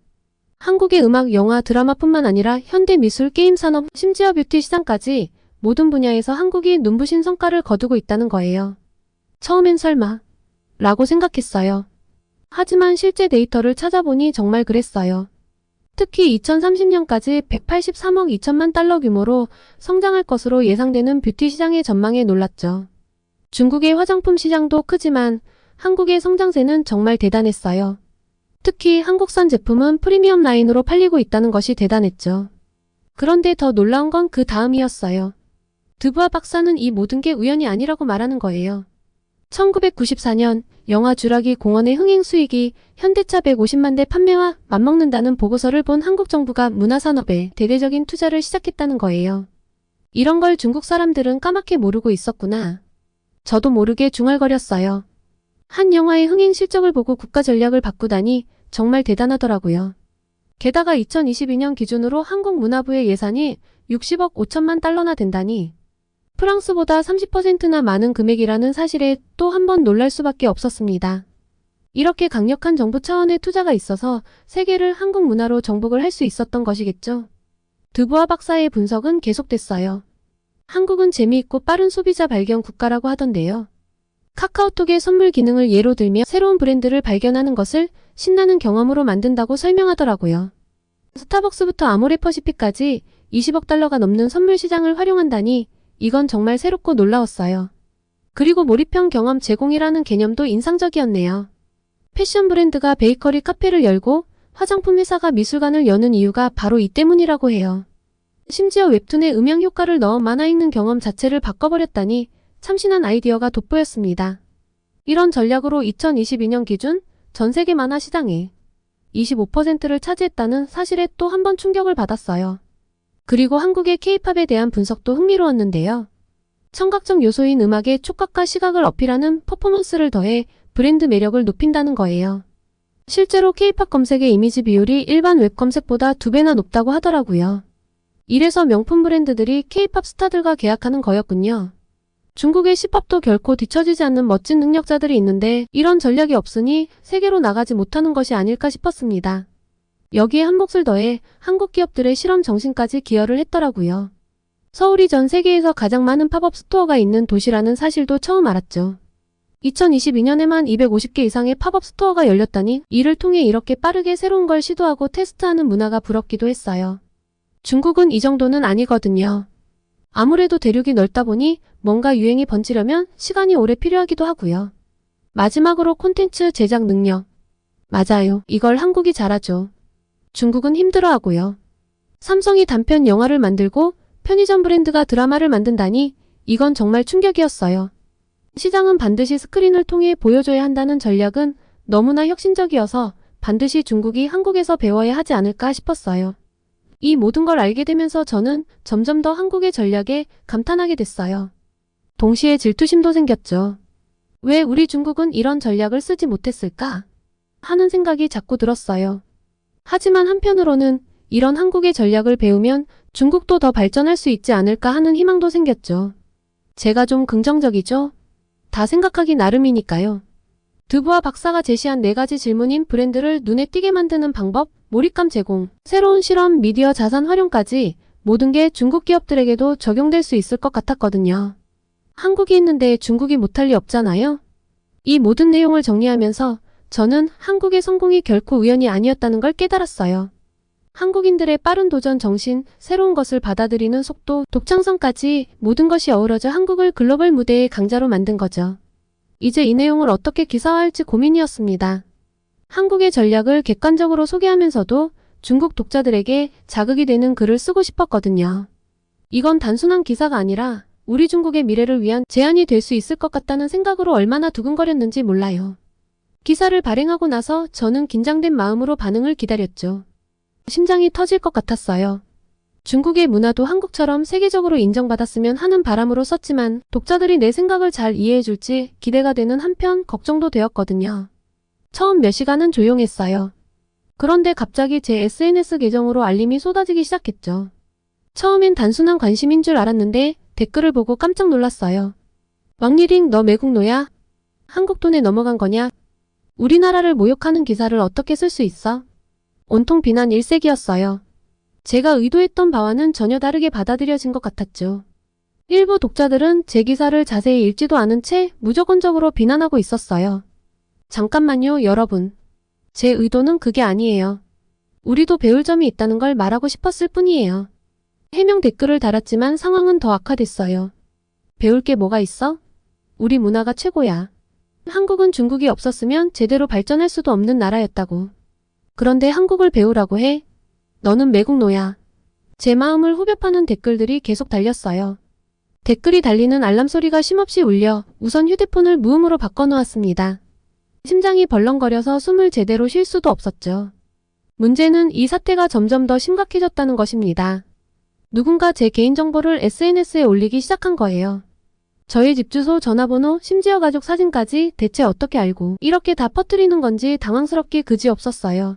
한국의 음악, 영화, 드라마뿐만 아니라 현대 미술, 게임 산업, 심지어 뷰티 시장까지 모든 분야에서 한국이 눈부신 성과를 거두고 있다는 거예요. 처음엔 설마 라고 생각했어요. 하지만 실제 데이터를 찾아보니 정말 그랬어요. 특히 2030년까지 183억 2천만 달러 규모로 성장할 것으로 예상되는 뷰티 시장의 전망에 놀랐죠. 중국의 화장품 시장도 크지만 한국의 성장세는 정말 대단했어요. 특히 한국산 제품은 프리미엄 라인으로 팔리고 있다는 것이 대단했죠. 그런데 더 놀라운 건 그 다음이었어요. 드부아 박사는 이 모든 게 우연이 아니라고 말하는 거예요. 1994년 영화 쥬라기 공원의 흥행 수익이 현대차 150만 대 판매와 맞먹는다는 보고서를 본 한국 정부가 문화산업에 대대적인 투자를 시작했다는 거예요. 이런 걸 중국 사람들은 까맣게 모르고 있었구나. 저도 모르게 중얼거렸어요. 한 영화의 흥행 실적을 보고 국가 전략을 바꾸다니 정말 대단하더라고요. 게다가 2022년 기준으로 한국 문화부의 예산이 60억 5천만 달러나 된다니 프랑스보다 30%나 많은 금액이라는 사실에 또 한 번 놀랄 수밖에 없었습니다. 이렇게 강력한 정부 차원의 투자가 있어서 세계를 한국 문화로 정복을 할 수 있었던 것이겠죠. 드부아 박사의 분석은 계속됐어요. 한국은 재미있고 빠른 소비자 발견 국가라고 하던데요. 카카오톡의 선물 기능을 예로 들며 새로운 브랜드를 발견하는 것을 신나는 경험으로 만든다고 설명하더라고요. 스타벅스부터 아모레퍼시픽까지 20억 달러가 넘는 선물 시장을 활용한다니 이건 정말 새롭고 놀라웠어요. 그리고 몰입형 경험 제공이라는 개념도 인상적이었네요. 패션 브랜드가 베이커리 카페를 열고 화장품 회사가 미술관을 여는 이유가 바로 이 때문이라고 해요. 심지어 웹툰에 음향 효과를 넣어 만화 읽는 경험 자체를 바꿔버렸다니 참신한 아이디어가 돋보였습니다. 이런 전략으로 2022년 기준 전 세계 만화 시장에 25%를 차지했다는 사실에 또 한 번 충격을 받았어요. 그리고 한국의 K-팝에 대한 분석도 흥미로웠는데요. 청각적 요소인 음악에 촉각과 시각을 어필하는 퍼포먼스를 더해 브랜드 매력을 높인다는 거예요. 실제로 K-팝 검색의 이미지 비율이 일반 웹 검색보다 2배나 높다고 하더라고요. 이래서 명품 브랜드들이 K-팝 스타들과 계약하는 거였군요. 중국의 C팝도 결코 뒤처지지 않는 멋진 능력자들이 있는데 이런 전략이 없으니 세계로 나가지 못하는 것이 아닐까 싶었습니다. 여기에 한 몫을 더해 한국 기업들의 실험 정신까지 기여를 했더라고요. 서울이 전 세계에서 가장 많은 팝업 스토어가 있는 도시라는 사실도 처음 알았죠. 2022년에만 250개 이상의 팝업 스토어가 열렸다니 이를 통해 이렇게 빠르게 새로운 걸 시도하고 테스트하는 문화가 부럽기도 했어요. 중국은 이 정도는 아니거든요. 아무래도 대륙이 넓다 보니 뭔가 유행이 번지려면 시간이 오래 필요하기도 하고요. 마지막으로 콘텐츠 제작 능력. 맞아요. 이걸 한국이 잘하죠. 중국은 힘들어하고요. 삼성이 단편 영화를 만들고 편의점 브랜드가 드라마를 만든다니 이건 정말 충격이었어요. 시장은 반드시 스크린을 통해 보여줘야 한다는 전략은 너무나 혁신적이어서 반드시 중국이 한국에서 배워야 하지 않을까 싶었어요. 이 모든 걸 알게 되면서 저는 점점 더 한국의 전략에 감탄하게 됐어요. 동시에 질투심도 생겼죠. 왜 우리 중국은 이런 전략을 쓰지 못했을까? 하는 생각이 자꾸 들었어요. 하지만 한편으로는 이런 한국의 전략을 배우면 중국도 더 발전할 수 있지 않을까 하는 희망도 생겼죠. 제가 좀 긍정적이죠? 다 생각하기 나름이니까요. 드부와 박사가 제시한 4가지 질문인 브랜드를 눈에 띄게 만드는 방법, 몰입감 제공, 새로운 실험, 미디어 자산 활용까지 모든 게 중국 기업들에게도 적용될 수 있을 것 같았거든요. 한국이 있는데 중국이 못할 리 없잖아요. 이 모든 내용을 정리하면서 저는 한국의 성공이 결코 우연이 아니었다는 걸 깨달았어요. 한국인들의 빠른 도전 정신, 새로운 것을 받아들이는 속도, 독창성까지 모든 것이 어우러져 한국을 글로벌 무대의 강자로 만든 거죠. 이제 이 내용을 어떻게 기사화할지 고민이었습니다. 한국의 전략을 객관적으로 소개하면서도 중국 독자들에게 자극이 되는 글을 쓰고 싶었거든요. 이건 단순한 기사가 아니라 우리 중국의 미래를 위한 제안이 될 수 있을 것 같다는 생각으로 얼마나 두근거렸는지 몰라요. 기사를 발행하고 나서 저는 긴장된 마음으로 반응을 기다렸죠. 심장이 터질 것 같았어요. 중국의 문화도 한국처럼 세계적으로 인정받았으면 하는 바람으로 썼지만 독자들이 내 생각을 잘 이해해줄지 기대가 되는 한편 걱정도 되었거든요. 처음 몇 시간은 조용했어요. 그런데 갑자기 제 SNS 계정으로 알림이 쏟아지기 시작했죠. 처음엔 단순한 관심인 줄 알았는데 댓글을 보고 깜짝 놀랐어요. 왕리링 너 매국노야? 한국 돈에 넘어간 거냐? 우리나라를 모욕하는 기사를 어떻게 쓸 수 있어? 온통 비난 일색이었어요. 제가 의도했던 바와는 전혀 다르게 받아들여진 것 같았죠. 일부 독자들은 제 기사를 자세히 읽지도 않은 채 무조건적으로 비난하고 있었어요. 잠깐만요, 여러분. 제 의도는 그게 아니에요. 우리도 배울 점이 있다는 걸 말하고 싶었을 뿐이에요. 해명 댓글을 달았지만 상황은 더 악화됐어요. 배울 게 뭐가 있어? 우리 문화가 최고야. 한국은 중국이 없었으면 제대로 발전할 수도 없는 나라였다고. 그런데 한국을 배우라고 해? 너는 매국노야. 제 마음을 후벼 파는 댓글들이 계속 달렸어요. 댓글이 달리는 알람 소리가 쉼없이 울려 우선 휴대폰을 무음으로 바꿔놓았습니다. 심장이 벌렁거려서 숨을 제대로 쉴 수도 없었죠. 문제는 이 사태가 점점 더 심각해졌다는 것입니다. 누군가 제 개인정보를 SNS에 올리기 시작한 거예요. 저의 집 주소, 전화번호, 심지어 가족 사진까지 대체 어떻게 알고 이렇게 다 퍼뜨리는 건지 당황스럽기 그지없었어요.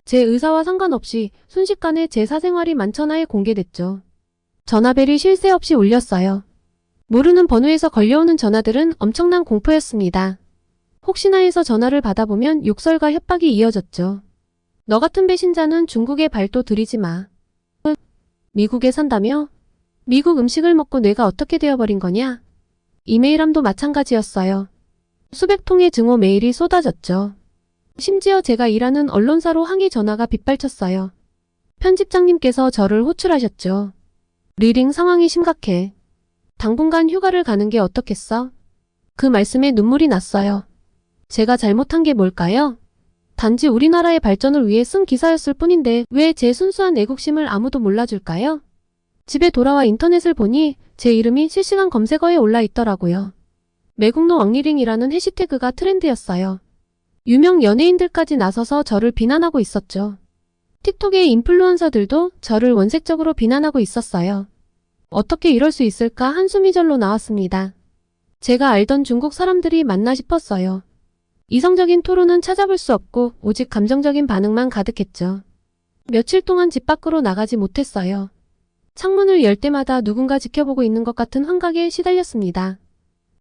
제 의사와 상관없이 순식간에 제 사생활이 만천하에 공개됐죠. 전화벨이 쉴 새 없이 울렸어요. 모르는 번호에서 걸려오는 전화들은 엄청난 공포였습니다. 혹시나 해서 전화를 받아보면 욕설과 협박이 이어졌죠. 너 같은 배신자는 중국에 발도 들이지 마. 미국에 산다며? 미국 음식을 먹고 뇌가 어떻게 되어버린 거냐? 이메일함도 마찬가지였어요. 수백 통의 증오 메일이 쏟아졌죠. 심지어 제가 일하는 언론사로 항의 전화가 빗발쳤어요. 편집장님께서 저를 호출하셨죠. 리링 상황이 심각해. 당분간 휴가를 가는 게 어떻겠어? 그 말씀에 눈물이 났어요. 제가 잘못한 게 뭘까요? 단지 우리나라의 발전을 위해 쓴 기사였을 뿐인데 왜 제 순수한 애국심을 아무도 몰라줄까요? 집에 돌아와 인터넷을 보니 제 이름이 실시간 검색어에 올라 있더라고요. 매국노 왕리링이라는 해시태그가 트렌드였어요. 유명 연예인들까지 나서서 저를 비난하고 있었죠. 틱톡의 인플루언서들도 저를 원색적으로 비난하고 있었어요. 어떻게 이럴 수 있을까 한숨이 절로 나왔습니다. 제가 알던 중국 사람들이 맞나 싶었어요. 이성적인 토론은 찾아볼 수 없고 오직 감정적인 반응만 가득했죠. 며칠 동안 집 밖으로 나가지 못했어요. 창문을 열 때마다 누군가 지켜보고 있는 것 같은 환각에 시달렸습니다.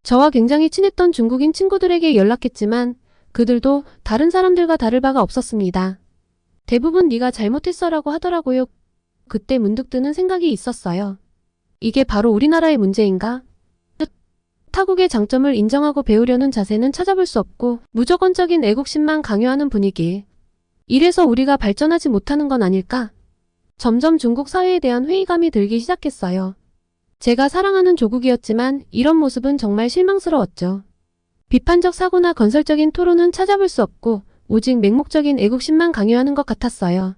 저와 굉장히 친했던 중국인 친구들에게 연락했지만 그들도 다른 사람들과 다를 바가 없었습니다. 대부분 네가 잘못했어라고 하더라고요. 그때 문득 드는 생각이 있었어요. 이게 바로 우리나라의 문제인가? 타국의 장점을 인정하고 배우려는 자세는 찾아볼 수 없고 무조건적인 애국심만 강요하는 분위기. 이래서 우리가 발전하지 못하는 건 아닐까? 점점 중국 사회에 대한 회의감이 들기 시작했어요. 제가 사랑하는 조국이었지만 이런 모습은 정말 실망스러웠죠. 비판적 사고나 건설적인 토론은 찾아볼 수 없고 오직 맹목적인 애국심만 강요하는 것 같았어요.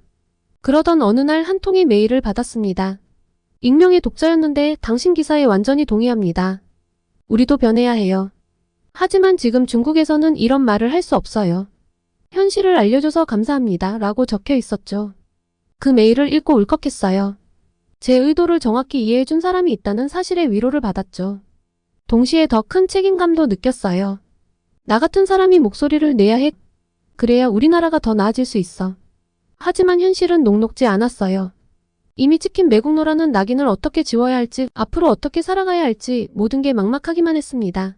그러던 어느 날 한 통의 메일을 받았습니다. 익명의 독자였는데 당신 기사에 완전히 동의합니다. 우리도 변해야 해요. 하지만 지금 중국에서는 이런 말을 할 수 없어요. 현실을 알려줘서 감사합니다. 라고 적혀 있었죠. 그 메일을 읽고 울컥했어요. 제 의도를 정확히 이해해준 사람이 있다는 사실에 위로를 받았죠. 동시에 더 큰 책임감도 느꼈어요. 나 같은 사람이 목소리를 내야 해. 그래야 우리나라가 더 나아질 수 있어. 하지만 현실은 녹록지 않았어요. 이미 찍힌 매국노라는 낙인을 어떻게 지워야 할지, 앞으로 어떻게 살아가야 할지 모든 게 막막하기만 했습니다.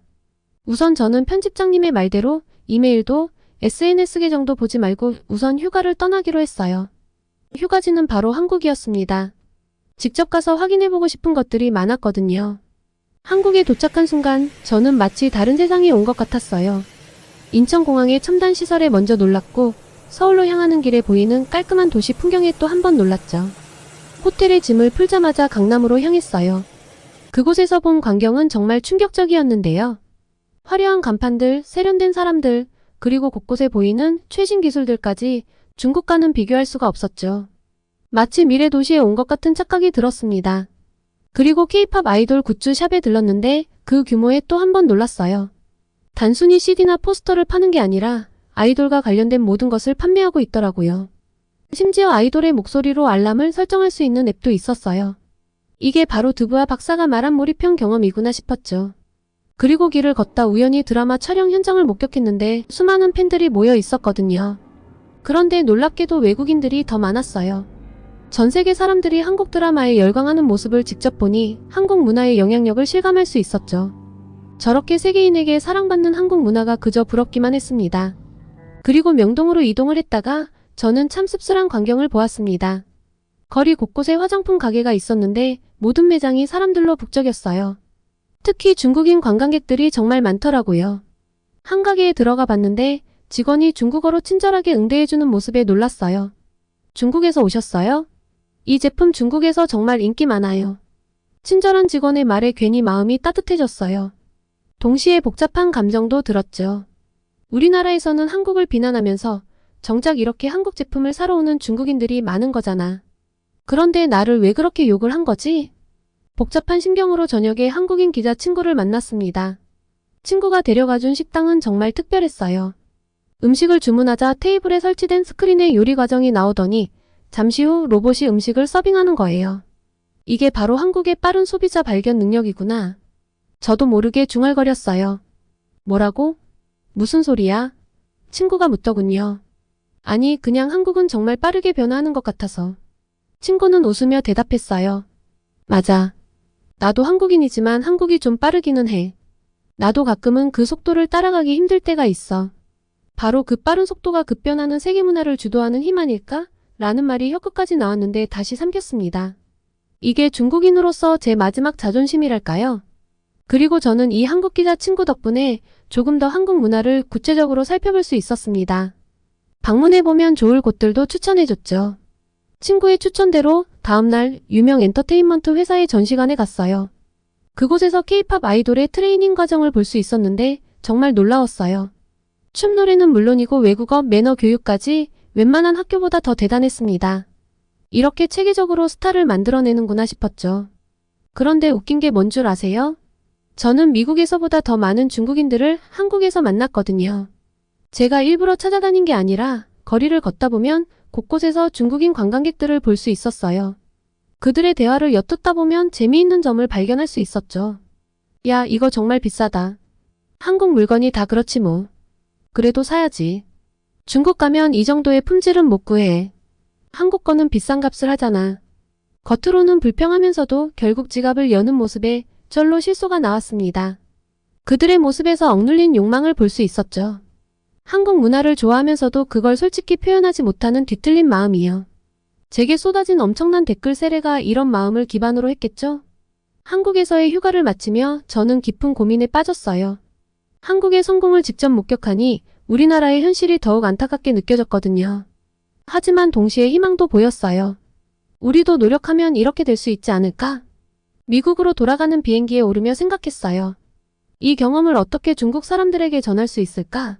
우선 저는 편집장님의 말대로 이메일도 SNS 계정도 보지 말고 우선 휴가를 떠나기로 했어요. 휴가지는 바로 한국이었습니다. 직접 가서 확인해보고 싶은 것들이 많았거든요. 한국에 도착한 순간 저는 마치 다른 세상에 온 것 같았어요. 인천공항의 첨단 시설에 먼저 놀랐고 서울로 향하는 길에 보이는 깔끔한 도시 풍경에 또 한 번 놀랐죠. 호텔에 짐을 풀자마자 강남으로 향했어요. 그곳에서 본 광경은 정말 충격적이었는데요. 화려한 간판들, 세련된 사람들, 그리고 곳곳에 보이는 최신 기술들까지 중국과는 비교할 수가 없었죠. 마치 미래 도시에 온 것 같은 착각이 들었습니다. 그리고 K-팝 아이돌 굿즈 샵에 들렀는데 그 규모에 또 한 번 놀랐어요. 단순히 CD나 포스터를 파는 게 아니라 아이돌과 관련된 모든 것을 판매하고 있더라고요. 심지어 아이돌의 목소리로 알람을 설정할 수 있는 앱도 있었어요. 이게 바로 드부와 박사가 말한 몰입형 경험이구나 싶었죠. 그리고 길을 걷다 우연히 드라마 촬영 현장을 목격했는데 수많은 팬들이 모여 있었거든요. 그런데 놀랍게도 외국인들이 더 많았어요. 전 세계 사람들이 한국 드라마에 열광하는 모습을 직접 보니 한국 문화의 영향력을 실감할 수 있었죠. 저렇게 세계인에게 사랑받는 한국 문화가 그저 부럽기만 했습니다. 그리고 명동으로 이동을 했다가 저는 참 씁쓸한 광경을 보았습니다. 거리 곳곳에 화장품 가게가 있었는데 모든 매장이 사람들로 북적였어요. 특히 중국인 관광객들이 정말 많더라고요. 한 가게에 들어가 봤는데 직원이 중국어로 친절하게 응대해주는 모습에 놀랐어요. 중국에서 오셨어요? 이 제품 중국에서 정말 인기 많아요. 친절한 직원의 말에 괜히 마음이 따뜻해졌어요. 동시에 복잡한 감정도 들었죠. 우리나라에서는 한국을 비난하면서 정작 이렇게 한국 제품을 사러 오는 중국인들이 많은 거잖아. 그런데 나를 왜 그렇게 욕을 한 거지? 복잡한 심경으로 저녁에 한국인 기자 친구를 만났습니다. 친구가 데려가준 식당은 정말 특별했어요. 음식을 주문하자 테이블에 설치된 스크린에 요리 과정이 나오더니 잠시 후 로봇이 음식을 서빙하는 거예요. 이게 바로 한국의 빠른 소비자 발견 능력이구나. 저도 모르게 중얼거렸어요. 뭐라고? 무슨 소리야? 친구가 묻더군요. 아니, 그냥 한국은 정말 빠르게 변화하는 것 같아서. 친구는 웃으며 대답했어요. 맞아. 나도 한국인이지만 한국이 좀 빠르기는 해. 나도 가끔은 그 속도를 따라가기 힘들 때가 있어. 바로 그 빠른 속도가 급변하는 세계 문화를 주도하는 힘 아닐까? 라는 말이 혀끝까지 나왔는데 다시 삼켰습니다. 이게 중국인으로서 제 마지막 자존심이랄까요? 그리고 저는 이 한국 기자 친구 덕분에 조금 더 한국 문화를 구체적으로 살펴볼 수 있었습니다. 방문해보면 좋을 곳들도 추천해줬죠. 친구의 추천대로 다음날 유명 엔터테인먼트 회사의 전시관에 갔어요. 그곳에서 K-팝 아이돌의 트레이닝 과정을 볼 수 있었는데 정말 놀라웠어요. 춤 노래는 물론이고 외국어, 매너 교육까지 웬만한 학교보다 더 대단했습니다. 이렇게 체계적으로 스타를 만들어내는구나 싶었죠. 그런데 웃긴 게 뭔 줄 아세요? 저는 미국에서보다 더 많은 중국인들을 한국에서 만났거든요. 제가 일부러 찾아다닌 게 아니라 거리를 걷다 보면 곳곳에서 중국인 관광객들을 볼 수 있었어요. 그들의 대화를 엿듣다 보면 재미있는 점을 발견할 수 있었죠. 야, 이거 정말 비싸다. 한국 물건이 다 그렇지 뭐. 그래도 사야지. 중국 가면 이 정도의 품질은 못 구해. 한국 거는 비싼 값을 하잖아. 겉으로는 불평하면서도 결국 지갑을 여는 모습에 절로 실소가 나왔습니다. 그들의 모습에서 억눌린 욕망을 볼 수 있었죠. 한국 문화를 좋아하면서도 그걸 솔직히 표현하지 못하는 뒤틀린 마음이요. 제게 쏟아진 엄청난 댓글 세례가 이런 마음을 기반으로 했겠죠? 한국에서의 휴가를 마치며 저는 깊은 고민에 빠졌어요. 한국의 성공을 직접 목격하니 우리나라의 현실이 더욱 안타깝게 느껴졌거든요. 하지만 동시에 희망도 보였어요. 우리도 노력하면 이렇게 될 수 있지 않을까? 미국으로 돌아가는 비행기에 오르며 생각했어요. 이 경험을 어떻게 중국 사람들에게 전할 수 있을까?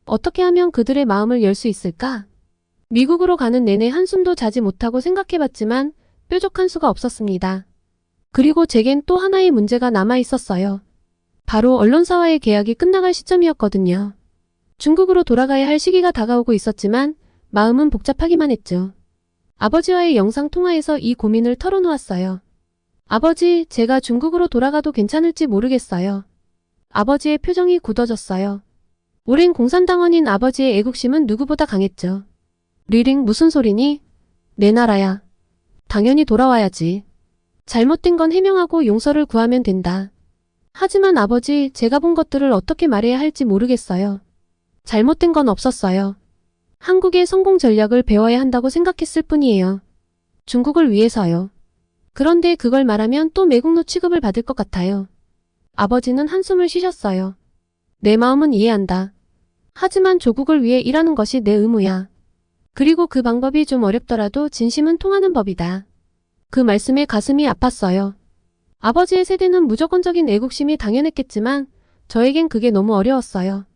어떻게 하면 그들의 마음을 열 수 있을까? 미국으로 가는 내내 한숨도 자지 못하고 생각해봤지만 뾰족한 수가 없었습니다. 그리고 제겐 또 하나의 문제가 남아 있었어요. 바로 언론사와의 계약이 끝나갈 시점이었거든요. 중국으로 돌아가야 할 시기가 다가오고 있었지만 마음은 복잡하기만 했죠. 아버지와의 영상통화에서 이 고민을 털어놓았어요. 아버지, 제가 중국으로 돌아가도 괜찮을지 모르겠어요. 아버지의 표정이 굳어졌어요. 오랜 공산당원인 아버지의 애국심은 누구보다 강했죠. 리링, 무슨 소리니? 내 나라야. 당연히 돌아와야지. 잘못된 건 해명하고 용서를 구하면 된다. 하지만 아버지, 제가 본 것들을 어떻게 말해야 할지 모르겠어요. 잘못된 건 없었어요. 한국의 성공 전략을 배워야 한다고 생각했을 뿐이에요. 중국을 위해서요. 그런데 그걸 말하면 또 매국노 취급을 받을 것 같아요. 아버지는 한숨을 쉬셨어요. 내 마음은 이해한다. 하지만 조국을 위해 일하는 것이 내 의무야. 그리고 그 방법이 좀 어렵더라도 진심은 통하는 법이다. 그 말씀에 가슴이 아팠어요. 아버지의 세대는 무조건적인 애국심이 당연했겠지만 저에겐 그게 너무 어려웠어요.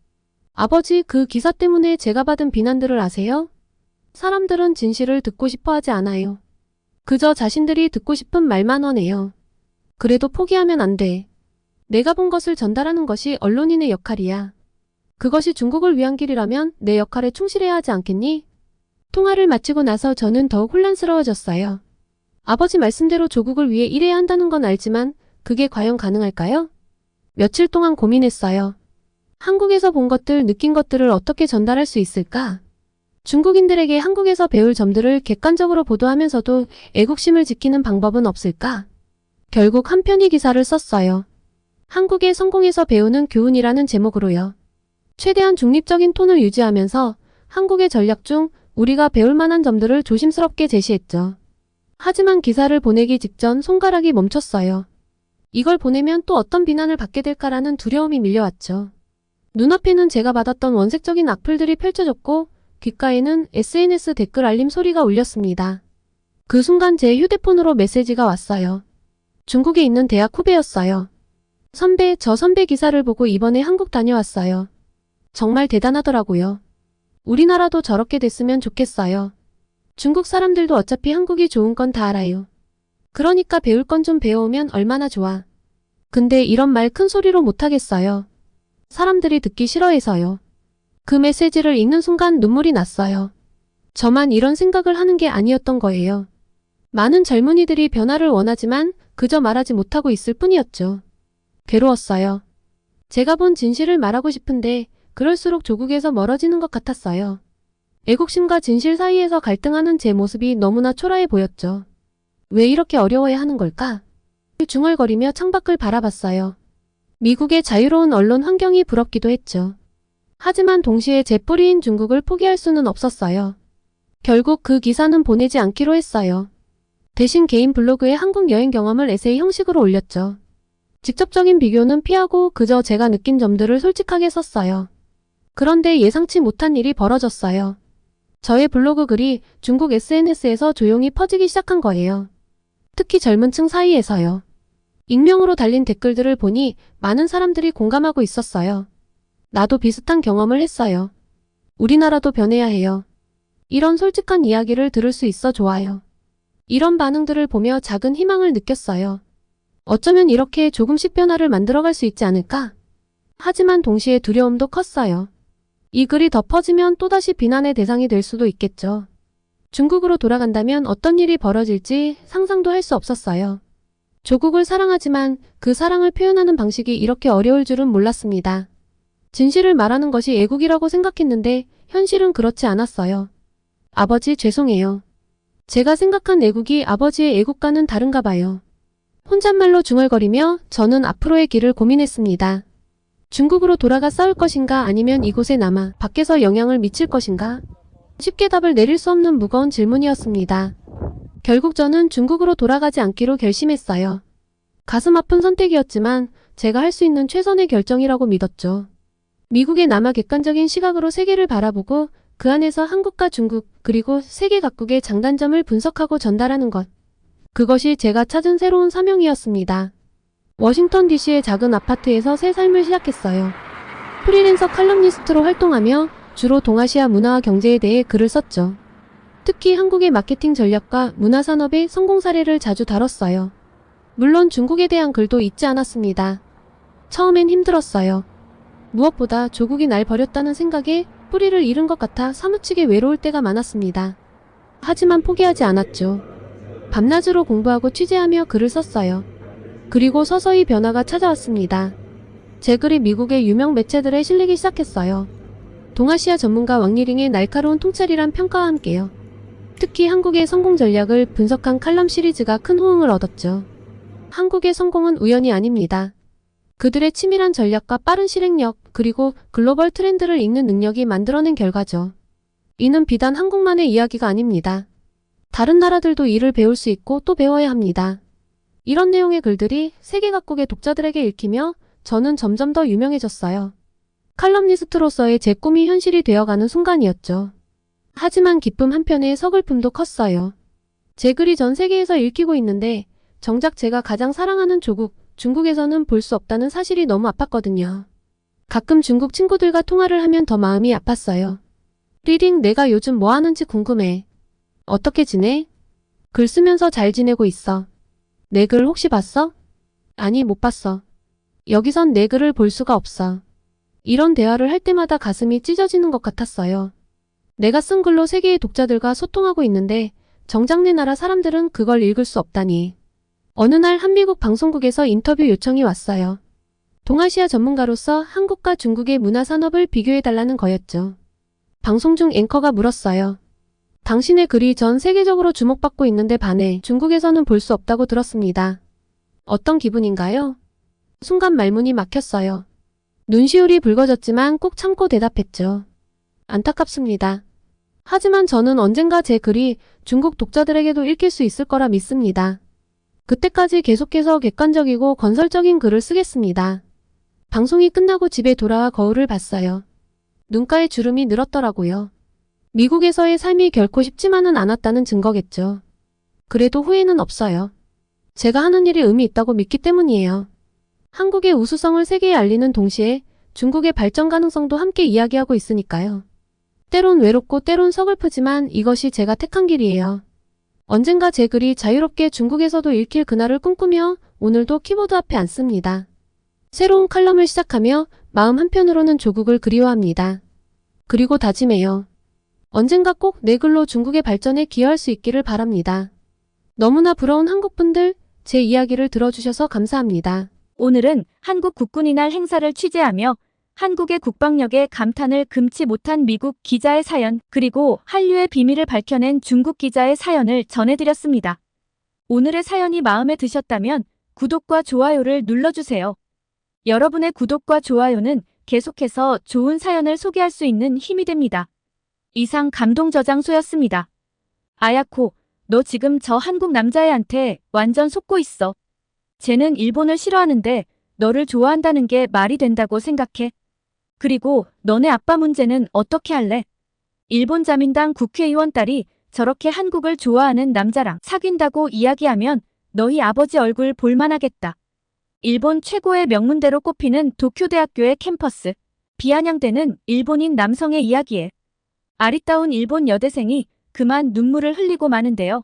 아버지, 그 기사 때문에 제가 받은 비난들을 아세요? 사람들은 진실을 듣고 싶어 하지 않아요. 그저 자신들이 듣고 싶은 말만 원해요. 그래도 포기하면 안 돼. 내가 본 것을 전달하는 것이 언론인의 역할이야. 그것이 중국을 위한 길이라면 내 역할에 충실해야 하지 않겠니? 통화를 마치고 나서 저는 더욱 혼란스러워졌어요. 아버지 말씀대로 조국을 위해 일해야 한다는 건 알지만 그게 과연 가능할까요? 며칠 동안 고민했어요. 한국에서 본 것들, 느낀 것들을 어떻게 전달할 수 있을까? 중국인들에게 한국에서 배울 점들을 객관적으로 보도하면서도 애국심을 지키는 방법은 없을까? 결국 한 편의 기사를 썼어요. 한국의 성공에서 배우는 교훈이라는 제목으로요. 최대한 중립적인 톤을 유지하면서 한국의 전략 중 우리가 배울 만한 점들을 조심스럽게 제시했죠. 하지만 기사를 보내기 직전 손가락이 멈췄어요. 이걸 보내면 또 어떤 비난을 받게 될까라는 두려움이 밀려왔죠. 눈앞에는 제가 받았던 원색적인 악플들이 펼쳐졌고 귓가에는 SNS 댓글 알림 소리가 울렸습니다. 그 순간 제 휴대폰으로 메시지가 왔어요. 중국에 있는 대학 후배였어요. 선배, 저 선배 기사를 보고 이번에 한국 다녀왔어요. 정말 대단하더라고요. 우리나라도 저렇게 됐으면 좋겠어요. 중국 사람들도 어차피 한국이 좋은 건 다 알아요. 그러니까 배울 건 좀 배워오면 얼마나 좋아. 근데 이런 말 큰 소리로 못하겠어요. 사람들이 듣기 싫어해서요. 그 메시지를 읽는 순간 눈물이 났어요. 저만 이런 생각을 하는 게 아니었던 거예요. 많은 젊은이들이 변화를 원하지만 그저 말하지 못하고 있을 뿐이었죠. 괴로웠어요. 제가 본 진실을 말하고 싶은데 그럴수록 조국에서 멀어지는 것 같았어요. 애국심과 진실 사이에서 갈등하는 제 모습이 너무나 초라해 보였죠. 왜 이렇게 어려워야 하는 걸까? 중얼거리며 창밖을 바라봤어요. 미국의 자유로운 언론 환경이 부럽기도 했죠. 하지만 동시에 제 뿌리인 중국을 포기할 수는 없었어요. 결국 그 기사는 보내지 않기로 했어요. 대신 개인 블로그에 한국 여행 경험을 에세이 형식으로 올렸죠. 직접적인 비교는 피하고 그저 제가 느낀 점들을 솔직하게 썼어요. 그런데 예상치 못한 일이 벌어졌어요. 저의 블로그 글이 중국 SNS에서 조용히 퍼지기 시작한 거예요. 특히 젊은 층 사이에서요. 익명으로 달린 댓글들을 보니 많은 사람들이 공감하고 있었어요. 나도 비슷한 경험을 했어요. 우리나라도 변해야 해요. 이런 솔직한 이야기를 들을 수 있어 좋아요. 이런 반응들을 보며 작은 희망을 느꼈어요. 어쩌면 이렇게 조금씩 변화를 만들어갈 수 있지 않을까? 하지만 동시에 두려움도 컸어요. 이 글이 더 퍼지면 또다시 비난의 대상이 될 수도 있겠죠. 중국으로 돌아간다면 어떤 일이 벌어질지 상상도 할 수 없었어요. 조국을 사랑하지만 그 사랑을 표현하는 방식이 이렇게 어려울 줄은 몰랐습니다. 진실을 말하는 것이 애국이라고 생각했는데 현실은 그렇지 않았어요. 아버지 죄송해요. 제가 생각한 애국이 아버지의 애국과는 다른가 봐요. 혼잣말로 중얼거리며 저는 앞으로의 길을 고민했습니다. 중국으로 돌아가 싸울 것인가 아니면 이곳에 남아 밖에서 영향을 미칠 것인가? 쉽게 답을 내릴 수 없는 무거운 질문이었습니다. 결국 저는 중국으로 돌아가지 않기로 결심했어요. 가슴 아픈 선택이었지만 제가 할 수 있는 최선의 결정이라고 믿었죠. 미국에 남아 객관적인 시각으로 세계를 바라보고 그 안에서 한국과 중국 그리고 세계 각국의 장단점을 분석하고 전달하는 것. 그것이 제가 찾은 새로운 사명이었습니다. 워싱턴 DC의 작은 아파트에서 새 삶을 시작했어요. 프리랜서 칼럼니스트로 활동하며 주로 동아시아 문화와 경제에 대해 글을 썼죠. 특히 한국의 마케팅 전략과 문화산업의 성공 사례를 자주 다뤘어요. 물론 중국에 대한 글도 잊지 않았습니다. 처음엔 힘들었어요. 무엇보다 조국이 날 버렸다는 생각에 뿌리를 잃은 것 같아 사무치게 외로울 때가 많았습니다. 하지만 포기하지 않았죠. 밤낮으로 공부하고 취재하며 글을 썼어요. 그리고 서서히 변화가 찾아왔습니다. 제 글이 미국의 유명 매체들에 실리기 시작했어요. 동아시아 전문가 왕리링의 날카로운 통찰이란 평가와 함께요. 특히 한국의 성공 전략을 분석한 칼럼 시리즈가 큰 호응을 얻었죠. 한국의 성공은 우연이 아닙니다. 그들의 치밀한 전략과 빠른 실행력, 그리고 글로벌 트렌드를 읽는 능력이 만들어낸 결과죠. 이는 비단 한국만의 이야기가 아닙니다. 다른 나라들도 이를 배울 수 있고 또 배워야 합니다. 이런 내용의 글들이 세계 각국의 독자들에게 읽히며 저는 점점 더 유명해졌어요. 칼럼니스트로서의 제 꿈이 현실이 되어가는 순간이었죠. 하지만 기쁨 한편에 서글픔도 컸어요. 제 글이 전 세계에서 읽히고 있는데 정작 제가 가장 사랑하는 조국, 중국에서는 볼 수 없다는 사실이 너무 아팠거든요. 가끔 중국 친구들과 통화를 하면 더 마음이 아팠어요. 리링, 내가 요즘 뭐 하는지 궁금해. 어떻게 지내? 글 쓰면서 잘 지내고 있어. 내 글 혹시 봤어? 아니, 못 봤어. 여기선 내 글을 볼 수가 없어. 이런 대화를 할 때마다 가슴이 찢어지는 것 같았어요. 내가 쓴 글로 세계의 독자들과 소통하고 있는데 정작 내 나라 사람들은 그걸 읽을 수 없다니. 어느 날 한 미국 방송국에서 인터뷰 요청이 왔어요. 동아시아 전문가로서 한국과 중국의 문화산업을 비교해달라는 거였죠. 방송 중 앵커가 물었어요. 당신의 글이 전 세계적으로 주목받고 있는데 반해 중국에서는 볼 수 없다고 들었습니다. 어떤 기분인가요? 순간 말문이 막혔어요. 눈시울이 붉어졌지만 꼭 참고 대답했죠. 안타깝습니다. 하지만 저는 언젠가 제 글이 중국 독자들에게도 읽힐 수 있을 거라 믿습니다. 그때까지 계속해서 객관적이고 건설적인 글을 쓰겠습니다. 방송이 끝나고 집에 돌아와 거울을 봤어요. 눈가에 주름이 늘었더라고요. 미국에서의 삶이 결코 쉽지만은 않았다는 증거겠죠. 그래도 후회는 없어요. 제가 하는 일이 의미 있다고 믿기 때문이에요. 한국의 우수성을 세계에 알리는 동시에 중국의 발전 가능성도 함께 이야기하고 있으니까요. 때론 외롭고 때론 서글프지만 이것이 제가 택한 길이에요. 언젠가 제 글이 자유롭게 중국에서도 읽힐 그날을 꿈꾸며 오늘도 키보드 앞에 앉습니다. 새로운 칼럼을 시작하며 마음 한편으로는 조국을 그리워합니다. 그리고 다짐해요. 언젠가 꼭 내 글로 중국의 발전에 기여할 수 있기를 바랍니다. 너무나 부러운 한국분들, 제 이야기를 들어주셔서 감사합니다. 오늘은 한국 국군이 날 행사를 취재하며 한국의 국방력에 감탄을 금치 못한 미국 기자의 사연, 그리고 한류의 비밀을 밝혀낸 중국 기자의 사연을 전해드렸습니다. 오늘의 사연이 마음에 드셨다면 구독과 좋아요를 눌러주세요. 여러분의 구독과 좋아요는 계속해서 좋은 사연을 소개할 수 있는 힘이 됩니다. 이상 감동저장소였습니다. 아야코, 너 지금 저 한국 남자애한테 완전 속고 있어. 쟤는 일본을 싫어하는데 너를 좋아한다는 게 말이 된다고 생각해? 그리고 너네 아빠 문제는 어떻게 할래? 일본 자민당 국회의원 딸이 저렇게 한국을 좋아하는 남자랑 사귄다고 이야기하면 너희 아버지 얼굴 볼만하겠다. 일본 최고의 명문대로 꼽히는 도쿄대학교의 캠퍼스, 비아냥대는 일본인 남성의 이야기에 아리따운 일본 여대생이 그만 눈물을 흘리고 마는데요.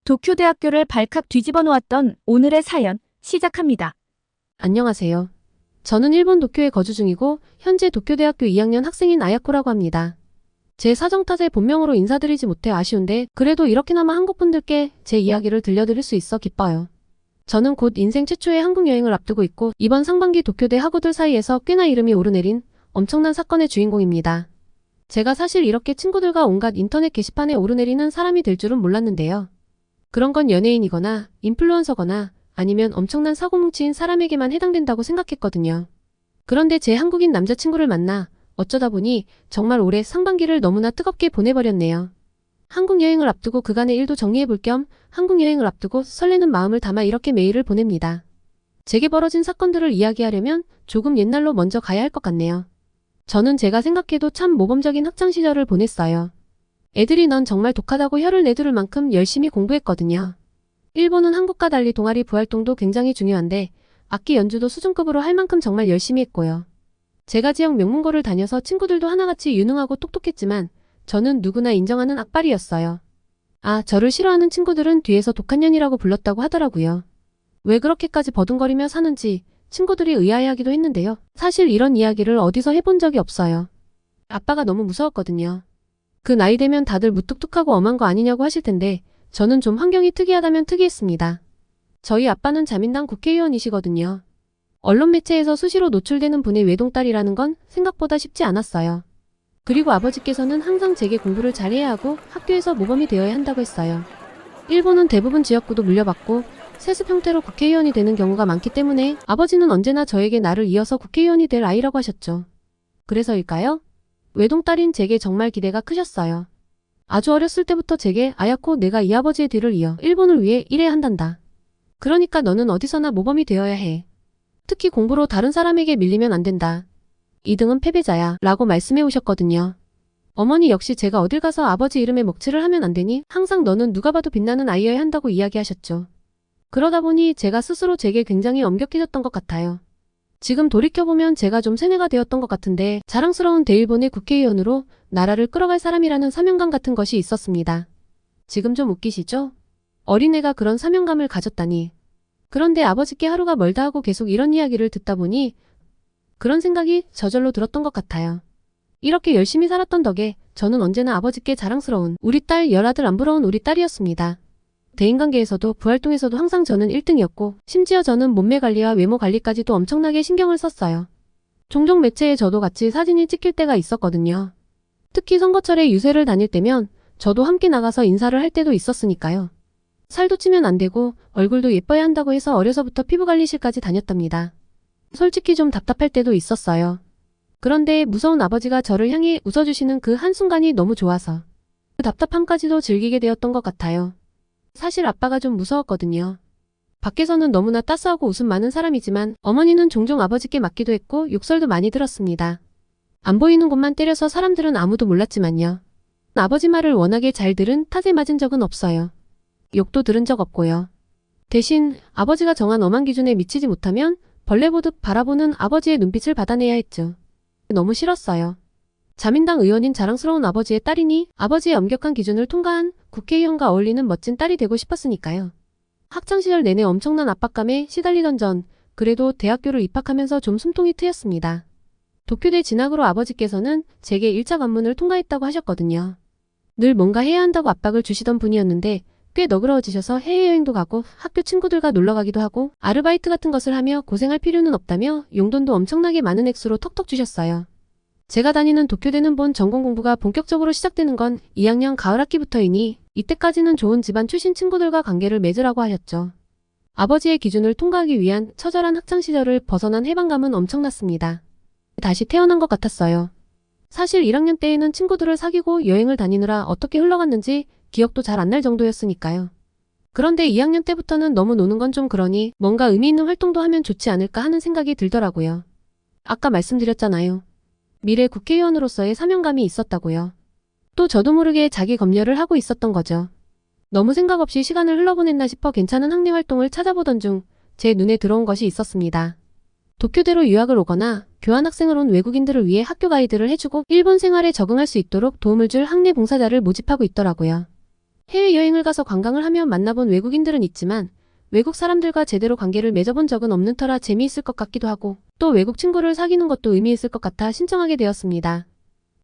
도쿄대학교를 발칵 뒤집어 놓았던 오늘의 사연 시작합니다. 안녕하세요. 저는 일본 도쿄에 거주 중이고 현재 도쿄대학교 2학년 학생인 아야코라고 합니다. 제 사정 탓에 본명으로 인사드리지 못해 아쉬운데 그래도 이렇게나마 한국분들께 제 이야기를 들려드릴 수 있어 기뻐요. 저는 곧 인생 최초의 한국 여행을 앞두고 있고 이번 상반기 도쿄대 학우들 사이에서 꽤나 이름이 오르내린 엄청난 사건의 주인공입니다. 제가 사실 이렇게 친구들과 온갖 인터넷 게시판에 오르내리는 사람이 될 줄은 몰랐는데요. 그런 건 연예인이거나 인플루언서거나 아니면 엄청난 사고뭉치인 사람에게만 해당된다고 생각했거든요. 그런데 제 한국인 남자친구를 만나 어쩌다 보니 정말 올해 상반기를 너무나 뜨겁게 보내버렸네요. 한국 여행을 앞두고 그간의 일도 정리해볼 겸 한국 여행을 앞두고 설레는 마음을 담아 이렇게 메일을 보냅니다. 제게 벌어진 사건들을 이야기하려면 조금 옛날로 먼저 가야 할 것 같네요. 저는 제가 생각해도 참 모범적인 학창시절을 보냈어요. 애들이 넌 정말 독하다고 혀를 내두를 만큼 열심히 공부했거든요. 일본은 한국과 달리 동아리 부활동도 굉장히 중요한데 악기 연주도 수준급으로 할 만큼 정말 열심히 했고요. 제가 지역 명문고를 다녀서 친구들도 하나같이 유능하고 똑똑했지만 저는 누구나 인정하는 악발이었어요. 아, 저를 싫어하는 친구들은 뒤에서 독한 년이라고 불렀다고 하더라고요. 왜 그렇게까지 버둥거리며 사는지 친구들이 의아해하기도 했는데요. 사실 이런 이야기를 어디서 해본 적이 없어요. 아빠가 너무 무서웠거든요. 그 나이 되면 다들 무뚝뚝하고 엄한 거 아니냐고 하실 텐데 저는 좀 환경이 특이하다면 특이했습니다. 저희 아빠는 자민당 국회의원이시거든요. 언론 매체에서 수시로 노출되는 분의 외동딸이라는 건 생각보다 쉽지 않았어요. 그리고 아버지께서는 항상 제게 공부를 잘해야 하고 학교에서 모범이 되어야 한다고 했어요. 일본은 대부분 지역구도 물려받고 세습 형태로 국회의원이 되는 경우가 많기 때문에 아버지는 언제나 저에게 나를 이어서 국회의원이 될 아이라고 하셨죠. 그래서일까요? 외동딸인 제게 정말 기대가 크셨어요. 아주 어렸을 때부터 제게 아야코 내가 이 아버지의 뒤를 이어 일본을 위해 일해야 한단다. 그러니까 너는 어디서나 모범이 되어야 해. 특히 공부로 다른 사람에게 밀리면 안 된다. 2등은 패배자야 라고 말씀해 오셨거든요. 어머니 역시 제가 어딜 가서 아버지 이름에 먹칠을 하면 안 되니 항상 너는 누가 봐도 빛나는 아이여야 한다고 이야기하셨죠. 그러다 보니 제가 스스로 제게 굉장히 엄격해졌던 것 같아요. 지금 돌이켜보면 제가 좀 세뇌가 되었던 것 같은데 자랑스러운 대일본의 국회의원으로 나라를 끌어갈 사람이라는 사명감 같은 것이 있었습니다. 지금 좀 웃기시죠? 어린애가 그런 사명감을 가졌다니. 그런데 아버지께 하루가 멀다 하고 계속 이런 이야기를 듣다 보니 그런 생각이 저절로 들었던 것 같아요. 이렇게 열심히 살았던 덕에 저는 언제나 아버지께 자랑스러운 우리 딸 열아들 안 부러운 우리 딸이었습니다. 대인관계에서도 부활동에서도 항상 저는 1등이었고 심지어 저는 몸매 관리와 외모 관리까지도 엄청나게 신경을 썼어요. 종종 매체에 저도 같이 사진이 찍힐 때가 있었거든요. 특히 선거철에 유세를 다닐 때면 저도 함께 나가서 인사를 할 때도 있었으니까요. 살도 찌면 안 되고 얼굴도 예뻐야 한다고 해서 어려서부터 피부관리실까지 다녔답니다. 솔직히 좀 답답할 때도 있었어요. 그런데 무서운 아버지가 저를 향해 웃어주시는 그 한순간이 너무 좋아서 그 답답함까지도 즐기게 되었던 것 같아요. 사실 아빠가 좀 무서웠거든요. 밖에서는 너무나 따스하고 웃음 많은 사람이지만 어머니는 종종 아버지께 맞기도 했고 욕설도 많이 들었습니다. 안 보이는 곳만 때려서 사람들은 아무도 몰랐지만요. 아버지 말을 워낙에 잘 들은 탓에 맞은 적은 없어요. 욕도 들은 적 없고요. 대신 아버지가 정한 엄한 기준에 미치지 못하면 벌레 보듯 바라보는 아버지의 눈빛을 받아내야 했죠. 너무 싫었어요. 자민당 의원인 자랑스러운 아버지의 딸이니 아버지의 엄격한 기준을 통과한 국회의원과 어울리는 멋진 딸이 되고 싶었으니까요. 학창시절 내내 엄청난 압박감에 시달리던 전 그래도 대학교를 입학하면서 좀 숨통이 트였습니다. 도쿄대 진학으로 아버지께서는 제게 1차 관문을 통과했다고 하셨거든요. 늘 뭔가 해야 한다고 압박을 주시던 분이었는데 꽤 너그러워지셔서 해외여행도 가고 학교 친구들과 놀러가기도 하고 아르바이트 같은 것을 하며 고생할 필요는 없다며 용돈도 엄청나게 많은 액수로 턱턱 주셨어요. 제가 다니는 도쿄대는 본 전공 공부가 본격적으로 시작되는 건 2학년 가을 학기부터이니 이때까지는 좋은 집안 출신 친구들과 관계를 맺으라고 하셨죠. 아버지의 기준을 통과하기 위한 처절한 학창시절을 벗어난 해방감은 엄청났습니다. 다시 태어난 것 같았어요. 사실 1학년 때에는 친구들을 사귀고 여행을 다니느라 어떻게 흘러갔는지 기억도 잘 안 날 정도였으니까요. 그런데 2학년 때부터는 너무 노는 건 좀 그러니 뭔가 의미 있는 활동도 하면 좋지 않을까 하는 생각이 들더라고요. 아까 말씀드렸잖아요. 미래 국회의원으로서의 사명감이 있었다고요. 또 저도 모르게 자기 검열을 하고 있었던 거죠. 너무 생각 없이 시간을 흘러보냈나 싶어 괜찮은 학내 활동을 찾아보던 중 제 눈에 들어온 것이 있었습니다. 도쿄대로 유학을 오거나 교환학생을 온 외국인들을 위해 학교 가이드를 해주고 일본 생활에 적응할 수 있도록 도움을 줄 학내 봉사자를 모집하고 있더라고요. 해외여행을 가서 관광을 하며 만나본 외국인들은 있지만 외국 사람들과 제대로 관계를 맺어본 적은 없는 터라 재미있을 것 같기도 하고 또 외국 친구를 사귀는 것도 의미 있을 것 같아 신청하게 되었습니다.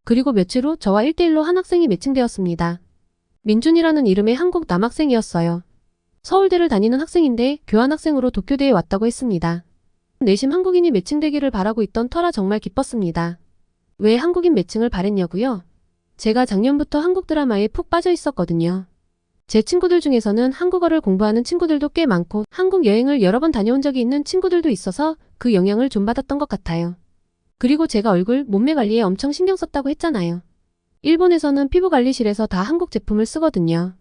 그리고 며칠 후 저와 1대1로 한 학생이 매칭되었습니다. 민준이라는 이름의 한국 남학생이었어요. 서울대를 다니는 학생인데 교환학생으로 도쿄대에 왔다고 했습니다. 내심 한국인이 매칭되기를 바라고 있던 터라 정말 기뻤습니다. 왜 한국인 매칭을 바랬냐고요? 제가 작년부터 한국 드라마에 푹 빠져 있었거든요. 제 친구들 중에서는 한국어를 공부하는 친구들도 꽤 많고 한국 여행을 여러 번 다녀온 적이 있는 친구들도 있어서 그 영향을 좀 받았던 것 같아요. 그리고 제가 얼굴, 몸매 관리에 엄청 신경 썼다고 했잖아요. 일본에서는 피부 관리실에서 다 한국 제품을 쓰거든요.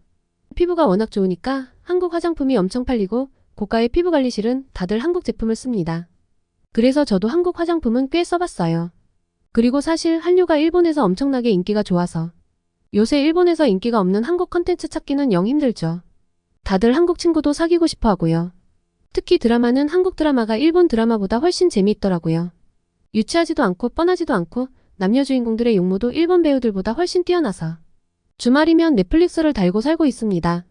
피부가 워낙 좋으니까 한국 화장품이 엄청 팔리고 고가의 피부 관리실은 다들 한국 제품을 씁니다. 그래서 저도 한국 화장품은 꽤 써봤어요. 그리고 사실 한류가 일본에서 엄청나게 인기가 좋아서 요새 일본에서 인기가 없는 한국 컨텐츠 찾기는 영 힘들죠. 다들 한국 친구도 사귀고 싶어 하고요. 특히 드라마는 한국 드라마가 일본 드라마보다 훨씬 재미있더라고요. 유치하지도 않고 뻔하지도 않고 남녀 주인공들의 용모도 일본 배우들보다 훨씬 뛰어나서 주말이면 넷플릭스를 달고 살고 있습니다.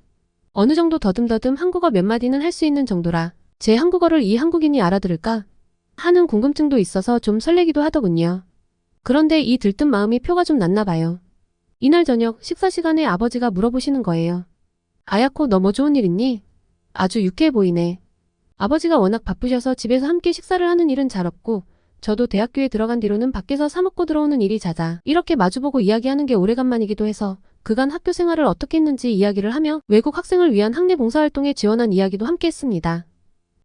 어느 정도 더듬더듬 한국어 몇 마디는 할 수 있는 정도라 제 한국어를 이 한국인이 알아들을까 하는 궁금증도 있어서 좀 설레기도 하더군요. 그런데 이 들뜬 마음이 표가 좀 났나 봐요. 이날 저녁 식사 시간에 아버지가 물어보시는 거예요. 아야코 너 뭐 좋은 일 있니? 아주 유쾌해 보이네. 아버지가 워낙 바쁘셔서 집에서 함께 식사를 하는 일은 잘 없고 저도 대학교에 들어간 뒤로는 밖에서 사 먹고 들어오는 일이 잦아 이렇게 마주보고 이야기하는 게 오래간만이기도 해서 그간 학교 생활을 어떻게 했는지 이야기를 하며 외국 학생을 위한 학내 봉사활동에 지원한 이야기도 함께 했습니다.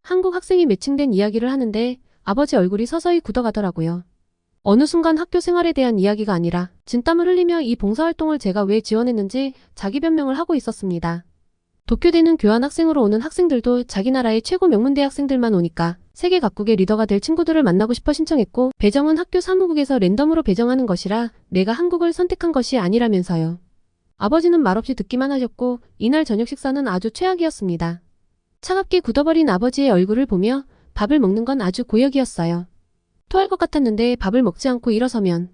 한국 학생이 매칭된 이야기를 하는데 아버지 얼굴이 서서히 굳어가더라고요. 어느 순간 학교 생활에 대한 이야기가 아니라 진땀을 흘리며 이 봉사활동을 제가 왜 지원했는지 자기 변명을 하고 있었습니다. 도쿄대는 교환학생으로 오는 학생들도 자기 나라의 최고 명문대 학생들만 오니까 세계 각국의 리더가 될 친구들을 만나고 싶어 신청했고 배정은 학교 사무국에서 랜덤으로 배정하는 것이라 내가 한국을 선택한 것이 아니라면서요. 아버지는 말없이 듣기만 하셨고 이날 저녁 식사는 아주 최악이었습니다. 차갑게 굳어버린 아버지의 얼굴을 보며 밥을 먹는 건 아주 고역이었어요. 토할 것 같았는데 밥을 먹지 않고 일어서면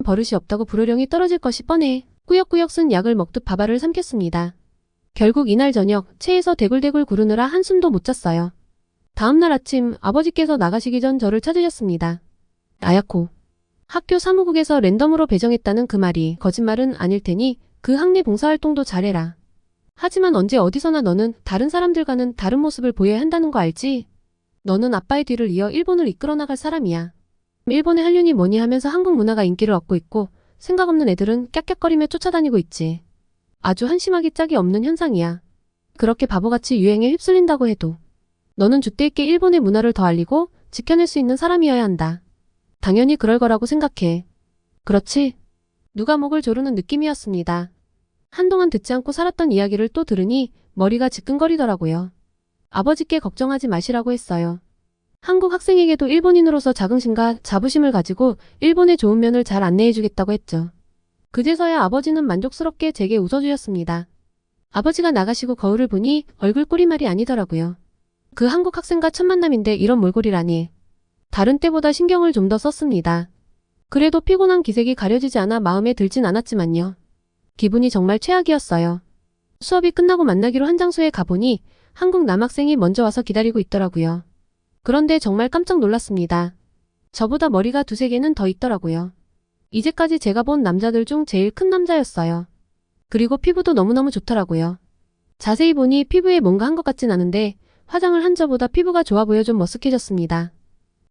버릇이 없다고 불호령이 떨어질 것이 뻔해 꾸역꾸역 쓴 약을 먹듯 밥알을 삼켰습니다. 결국 이날 저녁 체에서 대굴대굴 구르느라 한숨도 못 잤어요. 다음날 아침 아버지께서 나가시기 전 저를 찾으셨습니다. 아야코, 학교 사무국에서 랜덤으로 배정했다는 그 말이 거짓말은 아닐 테니 그 학내 봉사활동도 잘해라. 하지만 언제 어디서나 너는 다른 사람들과는 다른 모습을 보여야 한다는 거 알지? 너는 아빠의 뒤를 이어 일본을 이끌어 나갈 사람이야. 일본의 한류니 뭐니 하면서 한국 문화가 인기를 얻고 있고 생각 없는 애들은 깍깍거리며 쫓아다니고 있지. 아주 한심하기 짝이 없는 현상이야. 그렇게 바보같이 유행에 휩쓸린다고 해도 너는 줏대 있게 일본의 문화를 더 알리고 지켜낼 수 있는 사람이어야 한다. 당연히 그럴 거라고 생각해. 그렇지? 누가 목을 조르는 느낌이었습니다. 한동안 듣지 않고 살았던 이야기를 또 들으니 머리가 지끈거리더라고요. 아버지께 걱정하지 마시라고 했어요. 한국 학생에게도 일본인으로서 자긍심과 자부심을 가지고 일본의 좋은 면을 잘 안내해주겠다고 했죠. 그제서야 아버지는 만족스럽게 제게 웃어주셨습니다. 아버지가 나가시고 거울을 보니 얼굴 꼬리말이 아니더라고요. 그 한국 학생과 첫 만남인데 이런 몰골이라니. 다른 때보다 신경을 좀 더 썼습니다. 그래도 피곤한 기색이 가려지지 않아 마음에 들진 않았지만요. 기분이 정말 최악이었어요. 수업이 끝나고 만나기로 한 장소에 가보니 한국 남학생이 먼저 와서 기다리고 있더라고요. 그런데 정말 깜짝 놀랐습니다. 저보다 머리가 두세 개는 더 있더라고요. 이제까지 제가 본 남자들 중 제일 큰 남자였어요. 그리고 피부도 너무너무 좋더라고요. 자세히 보니 피부에 뭔가 한 것 같진 않은데 화장을 한 저보다 피부가 좋아 보여 좀 머쓱해졌습니다.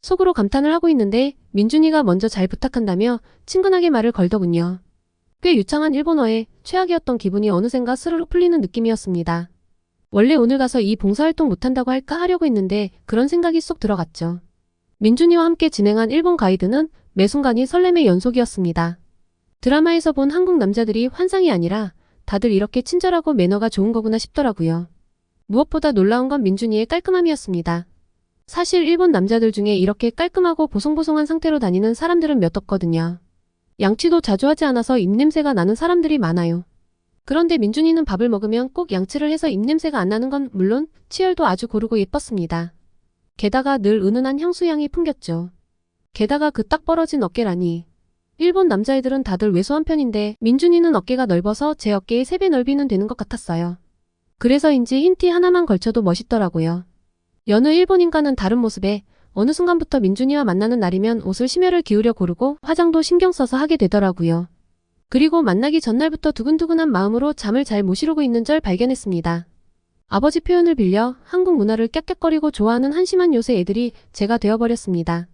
속으로 감탄을 하고 있는데 민준이가 먼저 잘 부탁한다며 친근하게 말을 걸더군요. 꽤 유창한 일본어에 최악이었던 기분이 어느샌가 스르르 풀리는 느낌이었습니다. 원래 오늘 가서 이 봉사활동 못한다고 할까 하려고 했는데 그런 생각이 쏙 들어갔죠. 민준이와 함께 진행한 일본 가이드는 매 순간이 설렘의 연속이었습니다. 드라마에서 본 한국 남자들이 환상이 아니라 다들 이렇게 친절하고 매너가 좋은 거구나 싶더라고요. 무엇보다 놀라운 건 민준이의 깔끔함이었습니다. 사실 일본 남자들 중에 이렇게 깔끔하고 보송보송한 상태로 다니는 사람들은 몇 없거든요. 양치도 자주 하지 않아서 입냄새가 나는 사람들이 많아요. 그런데 민준이는 밥을 먹으면 꼭 양치를 해서 입냄새가 안 나는 건 물론 치열도 아주 고르고 예뻤습니다. 게다가 늘 은은한 향수향이 풍겼죠. 게다가 그 딱 벌어진 어깨라니. 일본 남자애들은 다들 왜소한 편인데 민준이는 어깨가 넓어서 제 어깨의 3배 넓이는 되는 것 같았어요. 그래서인지 흰 티 하나만 걸쳐도 멋있더라고요. 여느 일본인과는 다른 모습에 어느 순간부터 민준이와 만나는 날이면 옷을 심혈을 기울여 고르고 화장도 신경 써서 하게 되더라고요. 그리고 만나기 전날부터 두근두근한 마음으로 잠을 잘 못 이루고 있는 절 발견했습니다. 아버지 표현을 빌려 한국 문화를 깍깍거리고 좋아하는 한심한 요새 애들이 제가 되어버렸습니다.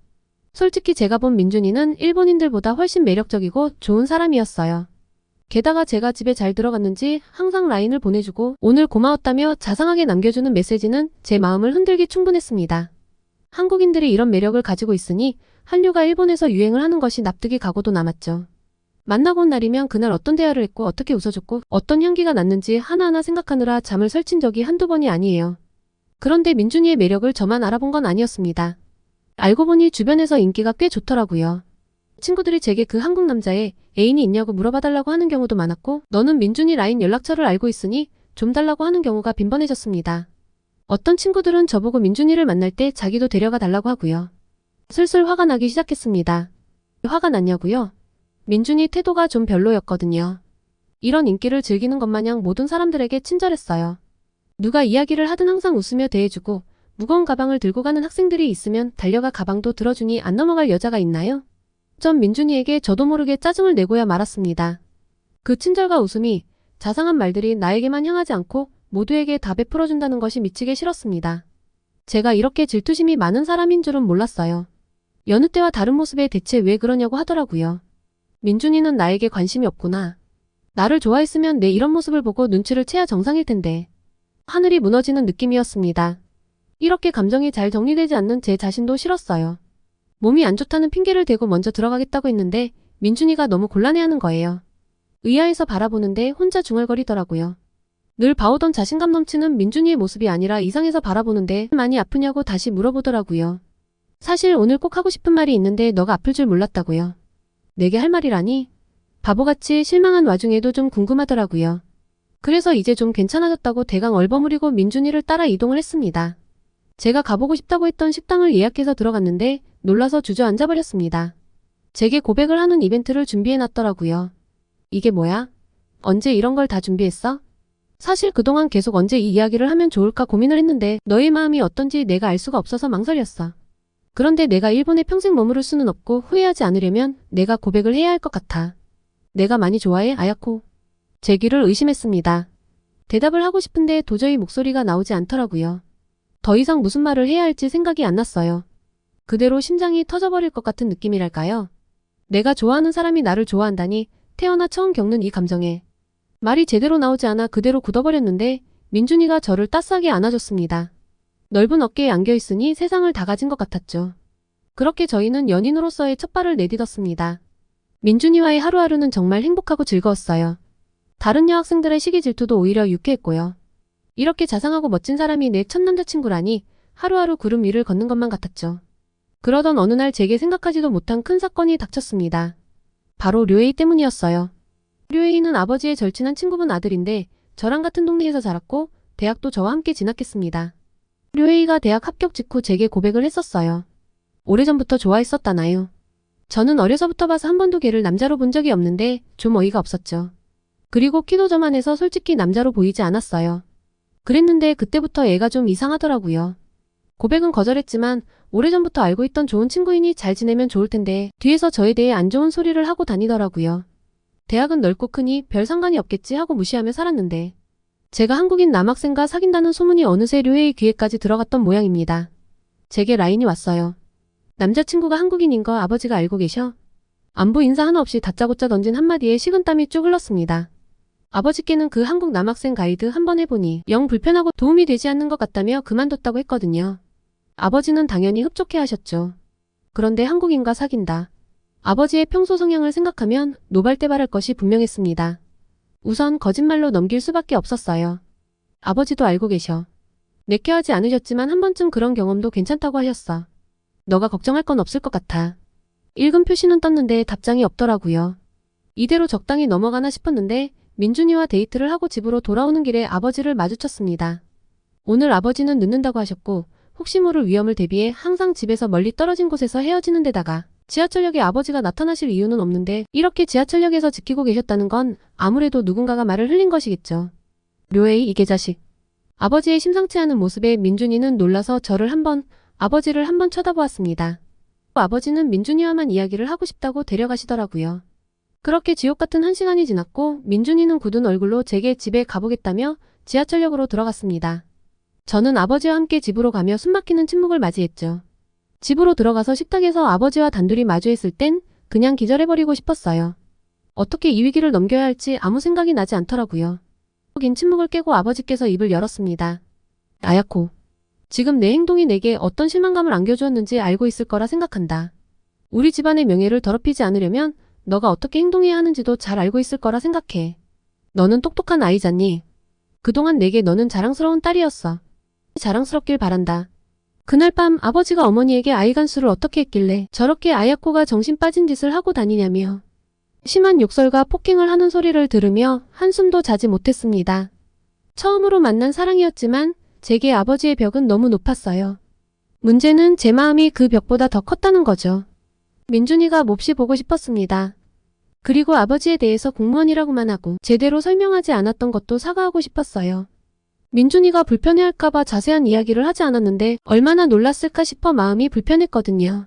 솔직히 제가 본 민준이는 일본인들보다 훨씬 매력적이고 좋은 사람이었어요. 게다가 제가 집에 잘 들어갔는지 항상 라인을 보내주고 오늘 고마웠다며 자상하게 남겨주는 메시지는 제 마음을 흔들기 충분했습니다. 한국인들이 이런 매력을 가지고 있으니 한류가 일본에서 유행을 하는 것이 납득이 가고도 남았죠. 만나고 온 날이면 그날 어떤 대화를 했고 어떻게 웃어줬고 어떤 향기가 났는지 하나하나 생각하느라 잠을 설친 적이 한두 번이 아니에요. 그런데 민준이의 매력을 저만 알아본 건 아니었습니다. 알고 보니 주변에서 인기가 꽤 좋더라고요. 친구들이 제게 그 한국 남자애 애인이 있냐고 물어봐달라고 하는 경우도 많았고 너는 민준이 라인 연락처를 알고 있으니 좀 달라고 하는 경우가 빈번해졌습니다. 어떤 친구들은 저보고 민준이를 만날 때 자기도 데려가 달라고 하고요. 슬슬 화가 나기 시작했습니다. 화가 났냐고요? 민준이 태도가 좀 별로였거든요. 이런 인기를 즐기는 것 마냥 모든 사람들에게 친절했어요. 누가 이야기를 하든 항상 웃으며 대해주고 무거운 가방을 들고 가는 학생들이 있으면 달려가 가방도 들어주니 안 넘어갈 여자가 있나요? 전 민준이에게 저도 모르게 짜증을 내고야 말았습니다. 그 친절과 웃음이 자상한 말들이 나에게만 향하지 않고 모두에게 다 베풀어준다는 것이 미치게 싫었습니다. 제가 이렇게 질투심이 많은 사람인 줄은 몰랐어요. 여느 때와 다른 모습에 대체 왜 그러냐고 하더라고요. 민준이는 나에게 관심이 없구나. 나를 좋아했으면 내 이런 모습을 보고 눈치를 채야 정상일 텐데. 하늘이 무너지는 느낌이었습니다. 이렇게 감정이 잘 정리되지 않는 제 자신도 싫었어요. 몸이 안 좋다는 핑계를 대고 먼저 들어가겠다고 했는데 민준이가 너무 곤란해하는 거예요. 의아해서 바라보는데 혼자 중얼거리더라고요. 늘 봐오던 자신감 넘치는 민준이의 모습이 아니라 이상해서 바라보는데 많이 아프냐고 다시 물어보더라고요. 사실 오늘 꼭 하고 싶은 말이 있는데 너가 아플 줄 몰랐다고요. 내게 할 말이라니? 바보같이 실망한 와중에도 좀 궁금하더라고요. 그래서 이제 좀 괜찮아졌다고 대강 얼버무리고 민준이를 따라 이동을 했습니다. 제가 가보고 싶다고 했던 식당을 예약해서 들어갔는데 놀라서 주저앉아버렸습니다. 제게 고백을 하는 이벤트를 준비해놨더라고요. 이게 뭐야? 언제 이런 걸 다 준비했어? 사실 그동안 계속 언제 이 이야기를 하면 좋을까 고민을 했는데 너의 마음이 어떤지 내가 알 수가 없어서 망설였어. 그런데 내가 일본에 평생 머무를 수는 없고 후회하지 않으려면 내가 고백을 해야 할 것 같아. 내가 많이 좋아해, 아야코? 제 귀를 의심했습니다. 대답을 하고 싶은데 도저히 목소리가 나오지 않더라고요. 더 이상 무슨 말을 해야 할지 생각이 안 났어요. 그대로 심장이 터져버릴 것 같은 느낌이랄까요? 내가 좋아하는 사람이 나를 좋아한다니 태어나 처음 겪는 이 감정에 말이 제대로 나오지 않아 그대로 굳어버렸는데 민준이가 저를 따스하게 안아줬습니다. 넓은 어깨에 안겨있으니 세상을 다 가진 것 같았죠. 그렇게 저희는 연인으로서의 첫 발을 내딛었습니다. 민준이와의 하루하루는 정말 행복하고 즐거웠어요. 다른 여학생들의 시기 질투도 오히려 유쾌했고요. 이렇게 자상하고 멋진 사람이 내 첫 남자친구라니 하루하루 구름 위를 걷는 것만 같았죠. 그러던 어느 날 제게 생각하지도 못한 큰 사건이 닥쳤습니다. 바로 류에이 때문이었어요. 류에이는 아버지의 절친한 친구분 아들인데 저랑 같은 동네에서 자랐고 대학도 저와 함께 진학했습니다. 류에이가 대학 합격 직후 제게 고백을 했었어요. 오래전부터 좋아했었다나요. 저는 어려서부터 봐서 한 번도 걔를 남자로 본 적이 없는데 좀 어이가 없었죠. 그리고 키도 저만해서 솔직히 남자로 보이지 않았어요. 그랬는데 그때부터 애가 좀 이상하더라고요. 고백은 거절했지만 오래전부터 알고 있던 좋은 친구이니 잘 지내면 좋을 텐데 뒤에서 저에 대해 안 좋은 소리를 하고 다니더라고요. 대학은 넓고 크니 별 상관이 없겠지 하고 무시하며 살았는데 제가 한국인 남학생과 사귄다는 소문이 어느새 류에이 귀에까지 들어갔던 모양입니다. 제게 라인이 왔어요. 남자친구가 한국인인 거 아버지가 알고 계셔? 안부 인사 하나 없이 다짜고짜 던진 한마디에 식은땀이 쭉 흘렀습니다. 아버지께는 그 한국 남학생 가이드 한 번 해보니 영 불편하고 도움이 되지 않는 것 같다며 그만뒀다고 했거든요. 아버지는 당연히 흡족해 하셨죠. 그런데 한국인과 사귄다. 아버지의 평소 성향을 생각하면 노발대발할 것이 분명했습니다. 우선 거짓말로 넘길 수밖에 없었어요. 아버지도 알고 계셔. 내켜하지 않으셨지만 한 번쯤 그런 경험도 괜찮다고 하셨어. 너가 걱정할 건 없을 것 같아. 읽은 표시는 떴는데 답장이 없더라고요. 이대로 적당히 넘어가나 싶었는데 민준이와 데이트를 하고 집으로 돌아오는 길에 아버지를 마주쳤습니다. 오늘 아버지는 늦는다고 하셨고 혹시 모를 위험을 대비해 항상 집에서 멀리 떨어진 곳에서 헤어지는 데다가 지하철역에 아버지가 나타나실 이유는 없는데 이렇게 지하철역에서 지키고 계셨다는 건 아무래도 누군가가 말을 흘린 것이겠죠. 료에이 이게 자식. 아버지의 심상치 않은 모습에 민준이는 놀라서 아버지를 한번 쳐다보았습니다. 아버지는 민준이와만 이야기를 하고 싶다고 데려가시더라고요. 그렇게 지옥 같은 1시간이 지났고 민준이는 굳은 얼굴로 제게 집에 가보겠다며 지하철역으로 들어갔습니다. 저는 아버지와 함께 집으로 가며 숨막히는 침묵을 맞이했죠. 집으로 들어가서 식탁에서 아버지와 단둘이 마주했을 땐 그냥 기절해버리고 싶었어요. 어떻게 이 위기를 넘겨야 할지 아무 생각이 나지 않더라고요. 긴 침묵을 깨고 아버지께서 입을 열었습니다. 아야코, 지금 내 행동이 내게 어떤 실망감을 안겨주었는지 알고 있을 거라 생각한다. 우리 집안의 명예를 더럽히지 않으려면 너가 어떻게 행동해야 하는지도 잘 알고 있을 거라 생각해. 너는 똑똑한 아이잖니. 그동안 내게 너는 자랑스러운 딸이었어. 자랑스럽길 바란다. 그날 밤 아버지가 어머니에게 아이 간수를 어떻게 했길래 저렇게 아야코가 정신 빠진 짓을 하고 다니냐며 심한 욕설과 폭행을 하는 소리를 들으며 한숨도 자지 못했습니다. 처음으로 만난 사랑이었지만 제게 아버지의 벽은 너무 높았어요. 문제는 제 마음이 그 벽보다 더 컸다는 거죠. 민준이가 몹시 보고 싶었습니다. 그리고 아버지에 대해서 공무원이라고만 하고 제대로 설명하지 않았던 것도 사과하고 싶었어요. 민준이가 불편해할까봐 자세한 이야기를 하지 않았는데 얼마나 놀랐을까 싶어 마음이 불편했거든요.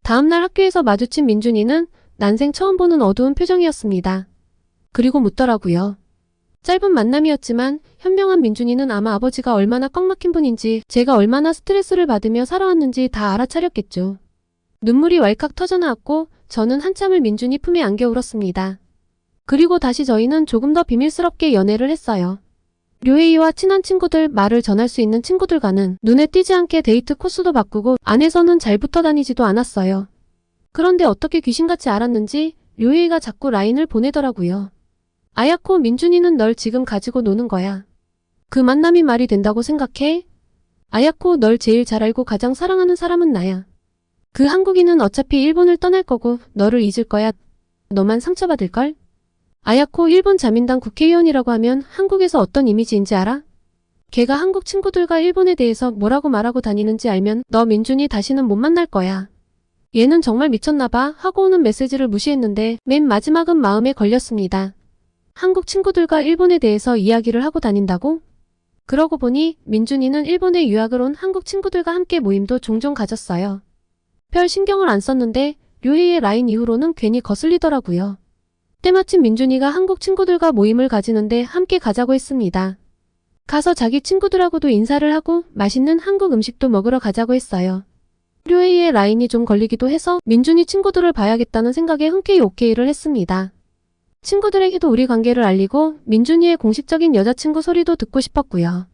다음날 학교에서 마주친 민준이는 난생 처음 보는 어두운 표정이었습니다. 그리고 묻더라고요. 짧은 만남이었지만 현명한 민준이는 아마 아버지가 얼마나 꽉 막힌 분인지 제가 얼마나 스트레스를 받으며 살아왔는지 다 알아차렸겠죠. 눈물이 왈칵 터져나왔고 저는 한참을 민준이 품에 안겨 울었습니다. 그리고 다시 저희는 조금 더 비밀스럽게 연애를 했어요. 류에이와 친한 친구들, 말을 전할 수 있는 친구들과는 눈에 띄지 않게 데이트 코스도 바꾸고 안에서는 잘 붙어 다니지도 않았어요. 그런데 어떻게 귀신같이 알았는지 류에이가 자꾸 라인을 보내더라고요. 아야코, 민준이는 널 지금 가지고 노는 거야. 그 만남이 말이 된다고 생각해? 아야코, 널 제일 잘 알고 가장 사랑하는 사람은 나야. 그 한국인은 어차피 일본을 떠날 거고 너를 잊을 거야. 너만 상처받을걸? 아야코, 일본 자민당 국회의원이라고 하면 한국에서 어떤 이미지인지 알아? 걔가 한국 친구들과 일본에 대해서 뭐라고 말하고 다니는지 알면 너 민준이 다시는 못 만날 거야. 얘는 정말 미쳤나봐 하고 오는 메시지를 무시했는데 맨 마지막은 마음에 걸렸습니다. 한국 친구들과 일본에 대해서 이야기를 하고 다닌다고? 그러고 보니 민준이는 일본에 유학을 온 한국 친구들과 함께 모임도 종종 가졌어요. 별 신경을 안 썼는데 류혜의 라인 이후로는 괜히 거슬리더라고요. 때마침 민준이가 한국 친구들과 모임을 가지는데 함께 가자고 했습니다. 가서 자기 친구들하고도 인사를 하고 맛있는 한국 음식도 먹으러 가자고 했어요. 류혜의 라인이 좀 걸리기도 해서 민준이 친구들을 봐야겠다는 생각에 흔쾌히 오케이를 했습니다. 친구들에게도 우리 관계를 알리고 민준이의 공식적인 여자친구 소리도 듣고 싶었고요.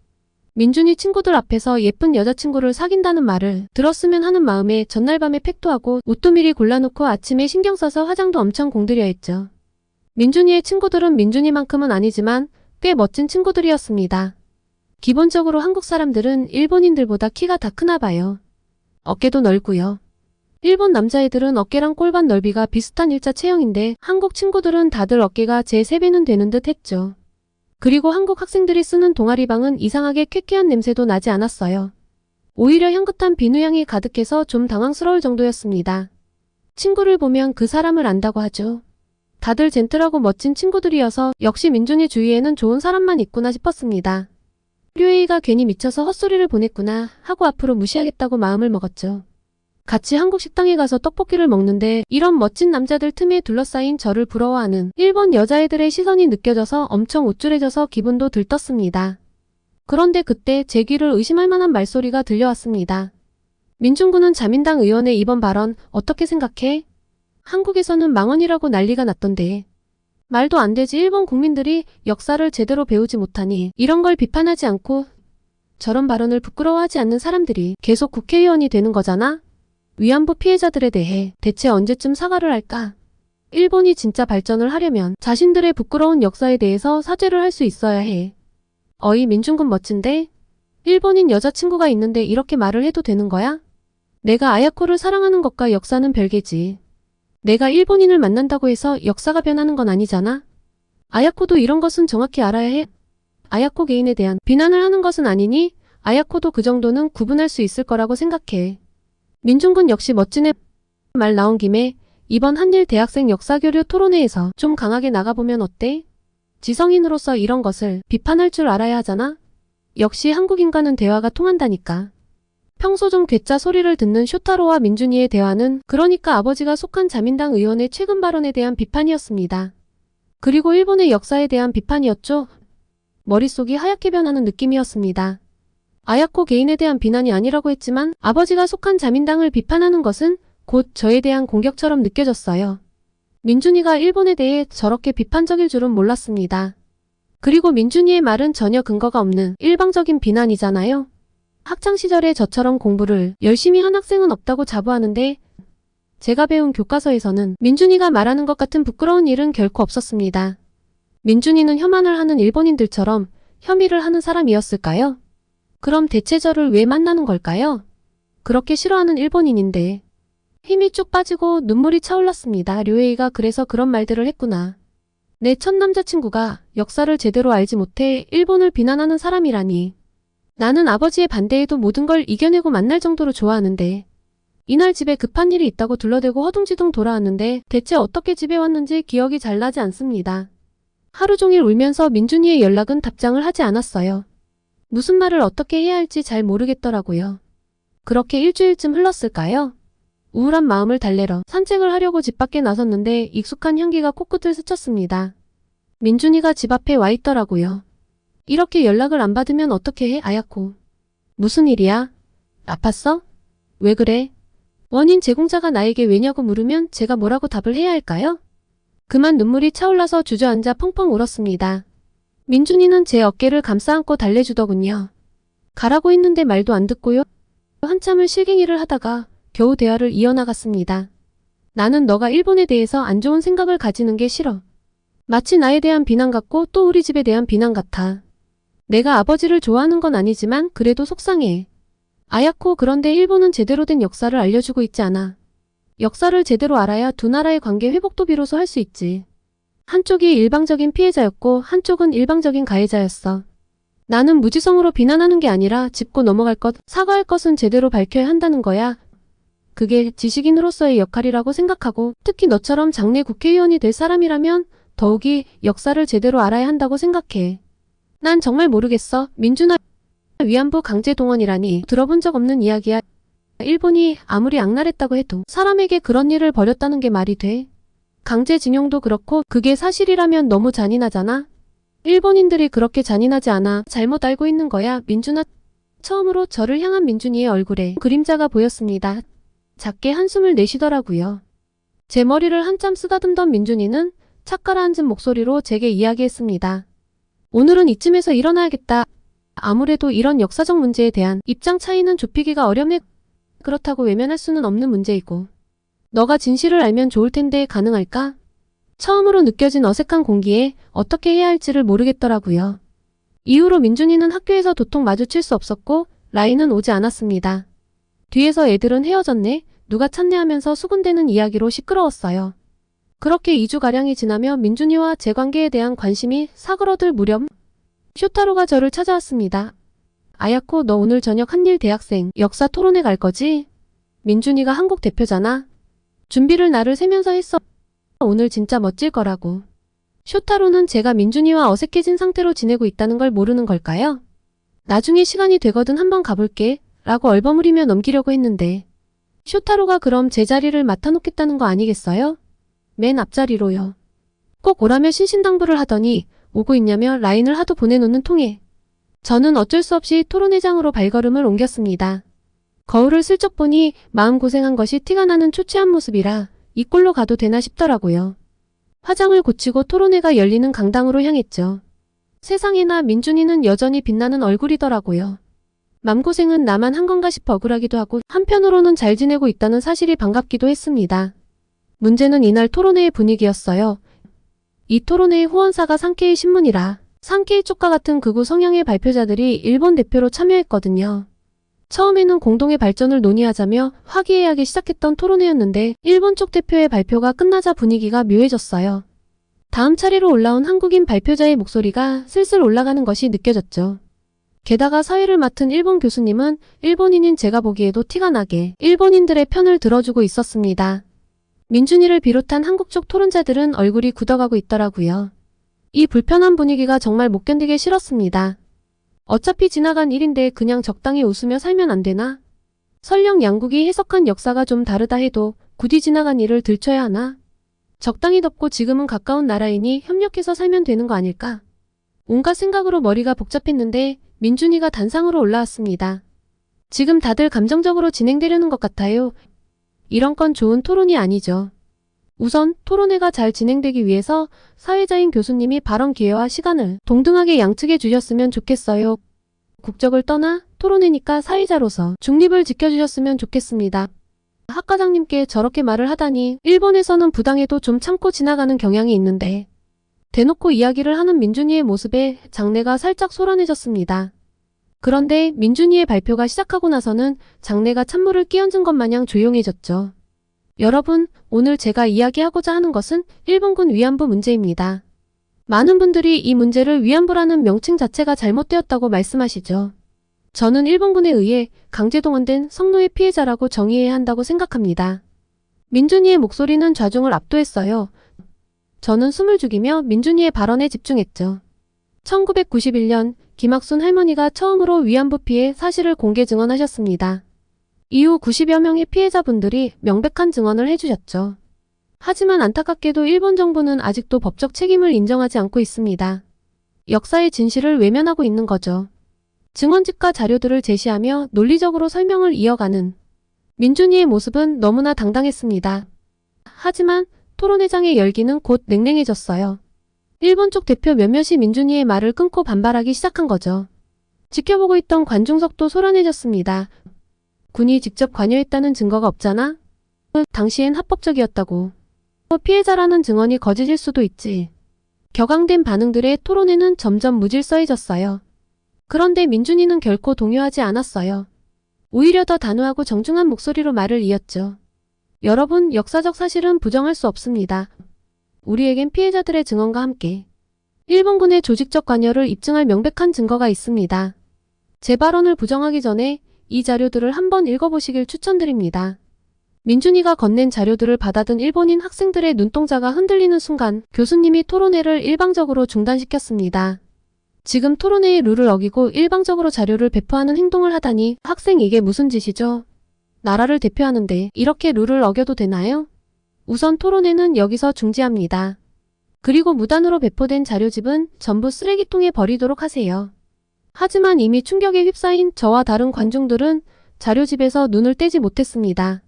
민준이 친구들 앞에서 예쁜 여자친구를 사귄다는 말을 들었으면 하는 마음에 전날 밤에 팩도 하고 옷도 미리 골라놓고 아침에 신경 써서 화장도 엄청 공들여 했죠. 민준이의 친구들은 민준이만큼은 아니지만 꽤 멋진 친구들이었습니다. 기본적으로 한국 사람들은 일본인들보다 키가 다 크나 봐요. 어깨도 넓고요. 일본 남자애들은 어깨랑 골반 넓이가 비슷한 일자 체형인데 한국 친구들은 다들 어깨가 제 3배는 되는 듯 했죠. 그리고 한국 학생들이 쓰는 동아리방은 이상하게 쾌쾌한 냄새도 나지 않았어요. 오히려 향긋한 비누향이 가득해서 좀 당황스러울 정도였습니다. 친구를 보면 그 사람을 안다고 하죠. 다들 젠틀하고 멋진 친구들이어서 역시 민준이 주위에는 좋은 사람만 있구나 싶었습니다. 류에이가 괜히 미쳐서 헛소리를 보냈구나 하고 앞으로 무시하겠다고 마음을 먹었죠. 같이 한국 식당에 가서 떡볶이를 먹는데 이런 멋진 남자들 틈에 둘러싸인 저를 부러워하는 일본 여자애들의 시선이 느껴져서 엄청 우쭐해져서 기분도 들떴습니다. 그런데 그때 제 귀를 의심할 만한 말소리가 들려왔습니다. 민준군은 자민당 의원의 이번 발언 어떻게 생각해? 한국에서는 망언이라고 난리가 났던데. 말도 안 되지. 일본 국민들이 역사를 제대로 배우지 못하니 이런 걸 비판하지 않고 저런 발언을 부끄러워하지 않는 사람들이 계속 국회의원이 되는 거잖아? 위안부 피해자들에 대해 대체 언제쯤 사과를 할까? 일본이 진짜 발전을 하려면 자신들의 부끄러운 역사에 대해서 사죄를 할 수 있어야 해. 어이, 민준군 멋진데? 일본인 여자친구가 있는데 이렇게 말을 해도 되는 거야? 내가 아야코를 사랑하는 것과 역사는 별개지. 내가 일본인을 만난다고 해서 역사가 변하는 건 아니잖아? 아야코도 이런 것은 정확히 알아야 해. 아야코 개인에 대한 비난을 하는 것은 아니니 아야코도 그 정도는 구분할 수 있을 거라고 생각해. 민준군 역시 멋진 애. 말 나온 김에 이번 한일 대학생 역사교류 토론회에서 좀 강하게 나가보면 어때? 지성인으로서 이런 것을 비판할 줄 알아야 하잖아? 역시 한국인과는 대화가 통한다니까. 평소 좀 괴짜 소리를 듣는 쇼타로와 민준이의 대화는 그러니까 아버지가 속한 자민당 의원의 최근 발언에 대한 비판이었습니다. 그리고 일본의 역사에 대한 비판이었죠. 머릿속이 하얗게 변하는 느낌이었습니다. 아야코 개인에 대한 비난이 아니라고 했지만 아버지가 속한 자민당을 비판하는 것은 곧 저에 대한 공격처럼 느껴졌어요. 민준이가 일본에 대해 저렇게 비판적일 줄은 몰랐습니다. 그리고 민준이의 말은 전혀 근거가 없는 일방적인 비난이잖아요. 학창시절에 저처럼 공부를 열심히 한 학생은 없다고 자부하는데 제가 배운 교과서에서는 민준이가 말하는 것 같은 부끄러운 일은 결코 없었습니다. 민준이는 혐한을 하는 일본인들처럼 혐의를 하는 사람이었을까요? 그럼 대체 저를 왜 만나는 걸까요? 그렇게 싫어하는 일본인인데. 힘이 쭉 빠지고 눈물이 차올랐습니다. 류에이가 그래서 그런 말들을 했구나. 내 첫 남자친구가 역사를 제대로 알지 못해 일본을 비난하는 사람이라니. 나는 아버지의 반대에도 모든 걸 이겨내고 만날 정도로 좋아하는데. 이날 집에 급한 일이 있다고 둘러대고 허둥지둥 돌아왔는데 대체 어떻게 집에 왔는지 기억이 잘 나지 않습니다. 하루 종일 울면서 민준이의 연락은 답장을 하지 않았어요. 무슨 말을 어떻게 해야 할지 잘 모르겠더라고요. 그렇게 일주일쯤 흘렀을까요? 우울한 마음을 달래러 산책을 하려고 집 밖에 나섰는데 익숙한 향기가 코끝을 스쳤습니다. 민준이가 집 앞에 와 있더라고요. 이렇게 연락을 안 받으면 어떻게 해, 아야코? 무슨 일이야? 아팠어? 왜 그래? 원인 제공자가 나에게 왜냐고 물으면 제가 뭐라고 답을 해야 할까요? 그만 눈물이 차올라서 주저앉아 펑펑 울었습니다. 민준이는 제 어깨를 감싸안고 달래주더군요. 가라고 했는데 말도 안 듣고요. 한참을 실갱이를 하다가 겨우 대화를 이어나갔습니다. 나는 너가 일본에 대해서 안 좋은 생각을 가지는 게 싫어. 마치 나에 대한 비난 같고 또 우리 집에 대한 비난 같아. 내가 아버지를 좋아하는 건 아니지만 그래도 속상해. 아야코, 그런데 일본은 제대로 된 역사를 알려주고 있지 않아. 역사를 제대로 알아야 두 나라의 관계 회복도 비로소 할 수 있지. 한쪽이 일방적인 피해자였고 한쪽은 일방적인 가해자였어. 나는 무지성으로 비난하는 게 아니라 짚고 넘어갈 것, 사과할 것은 제대로 밝혀야 한다는 거야. 그게 지식인으로서의 역할이라고 생각하고 특히 너처럼 장래 국회의원이 될 사람이라면 더욱이 역사를 제대로 알아야 한다고 생각해. 난 정말 모르겠어. 민준아, 위안부 강제동원이라니 들어본 적 없는 이야기야. 일본이 아무리 악랄했다고 해도 사람에게 그런 일을 벌였다는 게 말이 돼? 강제징용도 그렇고 그게 사실이라면 너무 잔인하잖아? 일본인들이 그렇게 잔인하지 않아. 잘못 알고 있는 거야, 민준아. 처음으로 저를 향한 민준이의 얼굴에 그림자가 보였습니다. 작게 한숨을 내쉬더라고요. 제 머리를 한참 쓰다듬던 민준이는 착 가라앉은 목소리로 제게 이야기했습니다. 오늘은 이쯤에서 일어나야겠다. 아무래도 이런 역사적 문제에 대한 입장 차이는 좁히기가 어렵네. 그렇다고 외면할 수는 없는 문제이고. 너가 진실을 알면 좋을 텐데 가능할까? 처음으로 느껴진 어색한 공기에 어떻게 해야 할지를 모르겠더라고요. 이후로 민준이는 학교에서 도통 마주칠 수 없었고 라인은 오지 않았습니다. 뒤에서 애들은 헤어졌네, 누가 찾네 하면서 수군대는 이야기로 시끄러웠어요. 그렇게 2주가량이 지나며 민준이와 제 관계에 대한 관심이 사그러들 무렵 쇼타로가 저를 찾아왔습니다. 아야코, 너 오늘 저녁 한일 대학생 역사 토론회 갈 거지? 민준이가 한국 대표잖아. 준비를 나를 세면서 했어. 오늘 진짜 멋질 거라고. 쇼타로는 제가 민준이와 어색해진 상태로 지내고 있다는 걸 모르는 걸까요? 나중에 시간이 되거든 한번 가볼게 라고 얼버무리며 넘기려고 했는데 쇼타로가 그럼 제 자리를 맡아놓겠다는 거 아니겠어요? 맨 앞자리로요. 꼭 오라며 신신당부를 하더니 오고 있냐며 라인을 하도 보내놓는 통에 저는 어쩔 수 없이 토론회장으로 발걸음을 옮겼습니다. 거울을 슬쩍 보니 마음고생한 것이 티가 나는 초췌한 모습이라 이 꼴로 가도 되나 싶더라고요. 화장을 고치고 토론회가 열리는 강당으로 향했죠. 세상에나 민준이는 여전히 빛나는 얼굴이더라고요. 맘고생은 나만 한 건가 싶어 억울하기도 하고 한편으로는 잘 지내고 있다는 사실이 반갑기도 했습니다. 문제는 이날 토론회의 분위기였어요. 이 토론회의 후원사가 산케이 신문이라 산케이 쪽과 같은 극우 성향의 발표자들이 일본 대표로 참여했거든요. 처음에는 공동의 발전을 논의하자며 화기애애하게 시작했던 토론회였는데 일본 쪽 대표의 발표가 끝나자 분위기가 묘해졌어요. 다음 차례로 올라온 한국인 발표자의 목소리가 슬슬 올라가는 것이 느껴졌죠. 게다가 사회를 맡은 일본 교수님은 일본인인 제가 보기에도 티가 나게 일본인들의 편을 들어주고 있었습니다. 민준이를 비롯한 한국 쪽 토론자들은 얼굴이 굳어가고 있더라고요. 이 불편한 분위기가 정말 못 견디게 싫었습니다. 어차피 지나간 일인데 그냥 적당히 웃으며 살면 안 되나? 설령 양국이 해석한 역사가 좀 다르다 해도 굳이 지나간 일을 들춰야 하나? 적당히 덮고 지금은 가까운 나라이니 협력해서 살면 되는 거 아닐까? 온갖 생각으로 머리가 복잡했는데 민준이가 단상으로 올라왔습니다. 지금 다들 감정적으로 진행되려는 것 같아요. 이런 건 좋은 토론이 아니죠. 우선 토론회가 잘 진행되기 위해서 사회자인 교수님이 발언 기회와 시간을 동등하게 양측에 주셨으면 좋겠어요. 국적을 떠나 토론회니까 사회자로서 중립을 지켜주셨으면 좋겠습니다. 학과장님께 저렇게 말을 하다니 일본에서는 부당해도 좀 참고 지나가는 경향이 있는데 대놓고 이야기를 하는 민준이의 모습에 장내가 살짝 소란해졌습니다. 그런데 민준이의 발표가 시작하고 나서는 장내가 찬물을 끼얹은 것 마냥 조용해졌죠. 여러분, 오늘 제가 이야기하고자 하는 것은 일본군 위안부 문제입니다. 많은 분들이 이 문제를 위안부라는 명칭 자체가 잘못되었다고 말씀하시죠. 저는 일본군에 의해 강제동원된 성노예 피해자라고 정의해야 한다고 생각합니다. 민준이의 목소리는 좌중을 압도했어요. 저는 숨을 죽이며 민준이의 발언에 집중했죠. 1991년 김학순 할머니가 처음으로 위안부 피해 사실을 공개 증언하셨습니다. 이후 90여 명의 피해자분들이 명백한 증언을 해주셨죠. 하지만 안타깝게도 일본 정부는 아직도 법적 책임을 인정하지 않고 있습니다. 역사의 진실을 외면하고 있는 거죠. 증언집과 자료들을 제시하며 논리적으로 설명을 이어가는 민준이의 모습은 너무나 당당했습니다. 하지만 토론회장의 열기는 곧 냉랭해졌어요. 일본 쪽 대표 몇몇이 민준이의 말을 끊고 반발하기 시작한 거죠. 지켜보고 있던 관중석도 소란해졌습니다. 군이 직접 관여했다는 증거가 없잖아? 당시엔 합법적이었다고. 피해자라는 증언이 거짓일 수도 있지. 격앙된 반응들에 토론회는 점점 무질서해졌어요. 그런데 민준이는 결코 동요하지 않았어요. 오히려 더 단호하고 정중한 목소리로 말을 이었죠. 여러분, 역사적 사실은 부정할 수 없습니다. 우리에겐 피해자들의 증언과 함께 일본군의 조직적 관여를 입증할 명백한 증거가 있습니다. 제 발언을 부정하기 전에 이 자료들을 한번 읽어보시길 추천드립니다. 민준이가 건넨 자료들을 받아든 일본인 학생들의 눈동자가 흔들리는 순간 교수님이 토론회를 일방적으로 중단시켰습니다. 지금 토론회의 룰을 어기고 일방적으로 자료를 배포하는 행동을 하다니 학생 이게 무슨 짓이죠? 나라를 대표하는데 이렇게 룰을 어겨도 되나요? 우선 토론회는 여기서 중지합니다. 그리고 무단으로 배포된 자료집은 전부 쓰레기통에 버리도록 하세요. 하지만 이미 충격에 휩싸인 저와 다른 관중들은 자료집에서 눈을 떼지 못했습니다.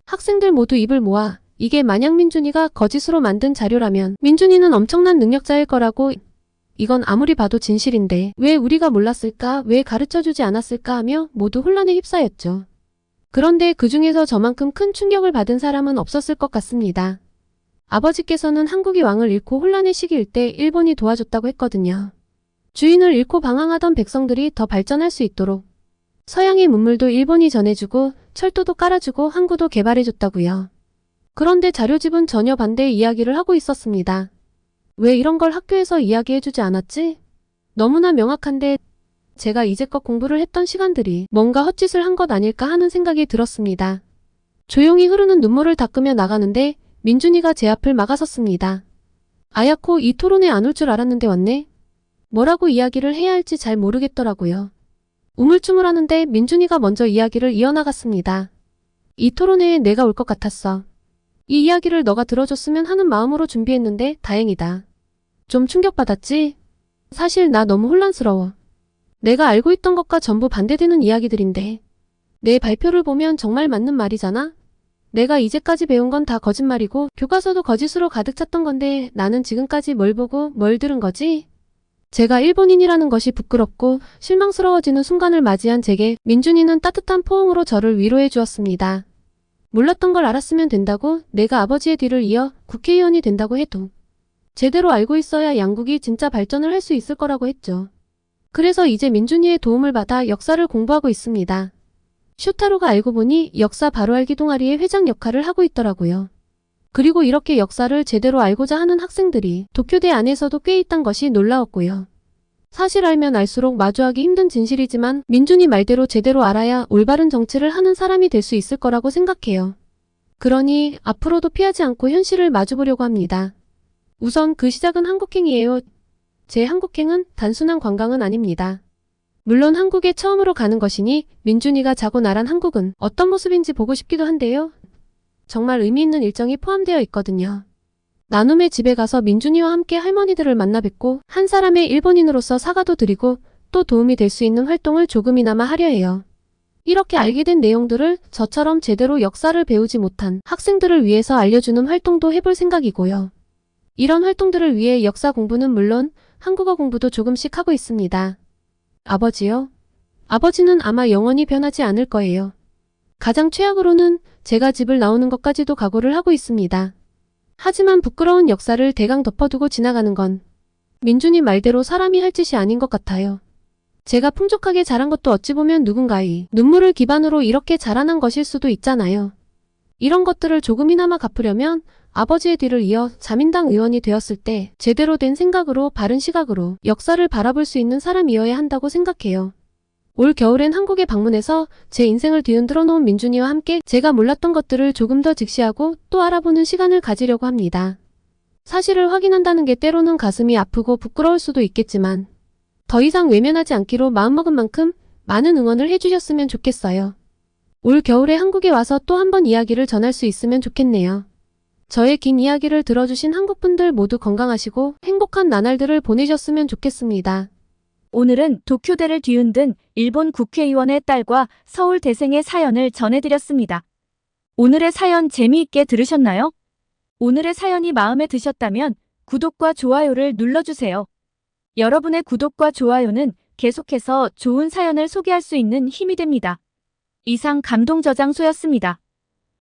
학생들 모두 입을 모아 이게 만약 민준이가 거짓으로 만든 자료라면 민준이는 엄청난 능력자일 거라고, 이건 아무리 봐도 진실인데 왜 우리가 몰랐을까, 왜 가르쳐주지 않았을까 하며 모두 혼란에 휩싸였죠. 그런데 그 중에서 저만큼 큰 충격을 받은 사람은 없었을 것 같습니다. 아버지께서는 한국이 왕을 잃고 혼란의 시기일 때 일본이 도와줬다고 했거든요. 주인을 잃고 방황하던 백성들이 더 발전할 수 있도록 서양의 문물도 일본이 전해주고 철도도 깔아주고 항구도 개발해줬다고요. 그런데 자료집은 전혀 반대의 이야기를 하고 있었습니다. 왜 이런 걸 학교에서 이야기해주지 않았지? 너무나 명확한데 제가 이제껏 공부를 했던 시간들이 뭔가 헛짓을 한 것 아닐까 하는 생각이 들었습니다. 조용히 흐르는 눈물을 닦으며 나가는데 민준이가 제 앞을 막아섰습니다. 아야코, 이 토론에 안 올 줄 알았는데 왔네? 뭐라고 이야기를 해야 할지 잘 모르겠더라고요. 우물쭈물하는데 민준이가 먼저 이야기를 이어나갔습니다. 이 토론회에 내가 올 것 같았어. 이 이야기를 너가 들어줬으면 하는 마음으로 준비했는데 다행이다. 좀 충격받았지? 사실 나 너무 혼란스러워. 내가 알고 있던 것과 전부 반대되는 이야기들인데 내 발표를 보면 정말 맞는 말이잖아? 내가 이제까지 배운 건 다 거짓말이고 교과서도 거짓으로 가득 찼던 건데 나는 지금까지 뭘 보고 뭘 들은 거지? 제가 일본인이라는 것이 부끄럽고 실망스러워지는 순간을 맞이한 제게 민준이는 따뜻한 포옹으로 저를 위로해 주었습니다. 몰랐던 걸 알았으면 된다고, 내가 아버지의 뒤를 이어 국회의원이 된다고 해도 제대로 알고 있어야 양국이 진짜 발전을 할 수 있을 거라고 했죠. 그래서 이제 민준이의 도움을 받아 역사를 공부하고 있습니다. 슈타로가 알고 보니 역사 바로 알기 동아리의 회장 역할을 하고 있더라고요. 그리고 이렇게 역사를 제대로 알고자 하는 학생들이 도쿄대 안에서도 꽤 있단 것이 놀라웠고요. 사실 알면 알수록 마주하기 힘든 진실이지만 민준이 말대로 제대로 알아야 올바른 정치를 하는 사람이 될 수 있을 거라고 생각해요. 그러니 앞으로도 피하지 않고 현실을 마주보려고 합니다. 우선 그 시작은 한국행이에요. 제 한국행은 단순한 관광은 아닙니다. 물론 한국에 처음으로 가는 것이니 민준이가 자고 나란 한국은 어떤 모습인지 보고 싶기도 한데요. 정말 의미 있는 일정이 포함되어 있거든요. 나눔의 집에 가서 민준이와 함께 할머니들을 만나 뵙고 한 사람의 일본인으로서 사과도 드리고 또 도움이 될 수 있는 활동을 조금이나마 하려 해요. 이렇게 알게 된 내용들을 저처럼 제대로 역사를 배우지 못한 학생들을 위해서 알려주는 활동도 해볼 생각이고요. 이런 활동들을 위해 역사 공부는 물론 한국어 공부도 조금씩 하고 있습니다. 아버지요? 아버지는 아마 영원히 변하지 않을 거예요. 가장 최악으로는 제가 집을 나오는 것까지도 각오를 하고 있습니다. 하지만 부끄러운 역사를 대강 덮어두고 지나가는 건 민준이 말대로 사람이 할 짓이 아닌 것 같아요. 제가 풍족하게 자란 것도 어찌 보면 누군가의 눈물을 기반으로 이렇게 자라난 것일 수도 있잖아요. 이런 것들을 조금이나마 갚으려면 아버지의 뒤를 이어 자민당 의원이 되었을 때 제대로 된 생각으로 바른 시각으로 역사를 바라볼 수 있는 사람이어야 한다고 생각해요. 올 겨울엔 한국에 방문해서 제 인생을 뒤흔들어 놓은 민준이와 함께 제가 몰랐던 것들을 조금 더 직시하고 또 알아보는 시간을 가지려고 합니다. 사실을 확인한다는 게 때로는 가슴이 아프고 부끄러울 수도 있겠지만 더 이상 외면하지 않기로 마음먹은 만큼 많은 응원을 해주셨으면 좋겠어요. 올 겨울에 한국에 와서 또 한 번 이야기를 전할 수 있으면 좋겠네요. 저의 긴 이야기를 들어주신 한국분들 모두 건강하시고 행복한 나날들을 보내셨으면 좋겠습니다. 오늘은 도쿄대를 뒤흔든 일본 국회의원의 딸과 서울대생의 사연을 전해드렸습니다. 오늘의 사연 재미있게 들으셨나요? 오늘의 사연이 마음에 드셨다면 구독과 좋아요를 눌러주세요. 여러분의 구독과 좋아요는 계속해서 좋은 사연을 소개할 수 있는 힘이 됩니다. 이상 감동저장소였습니다.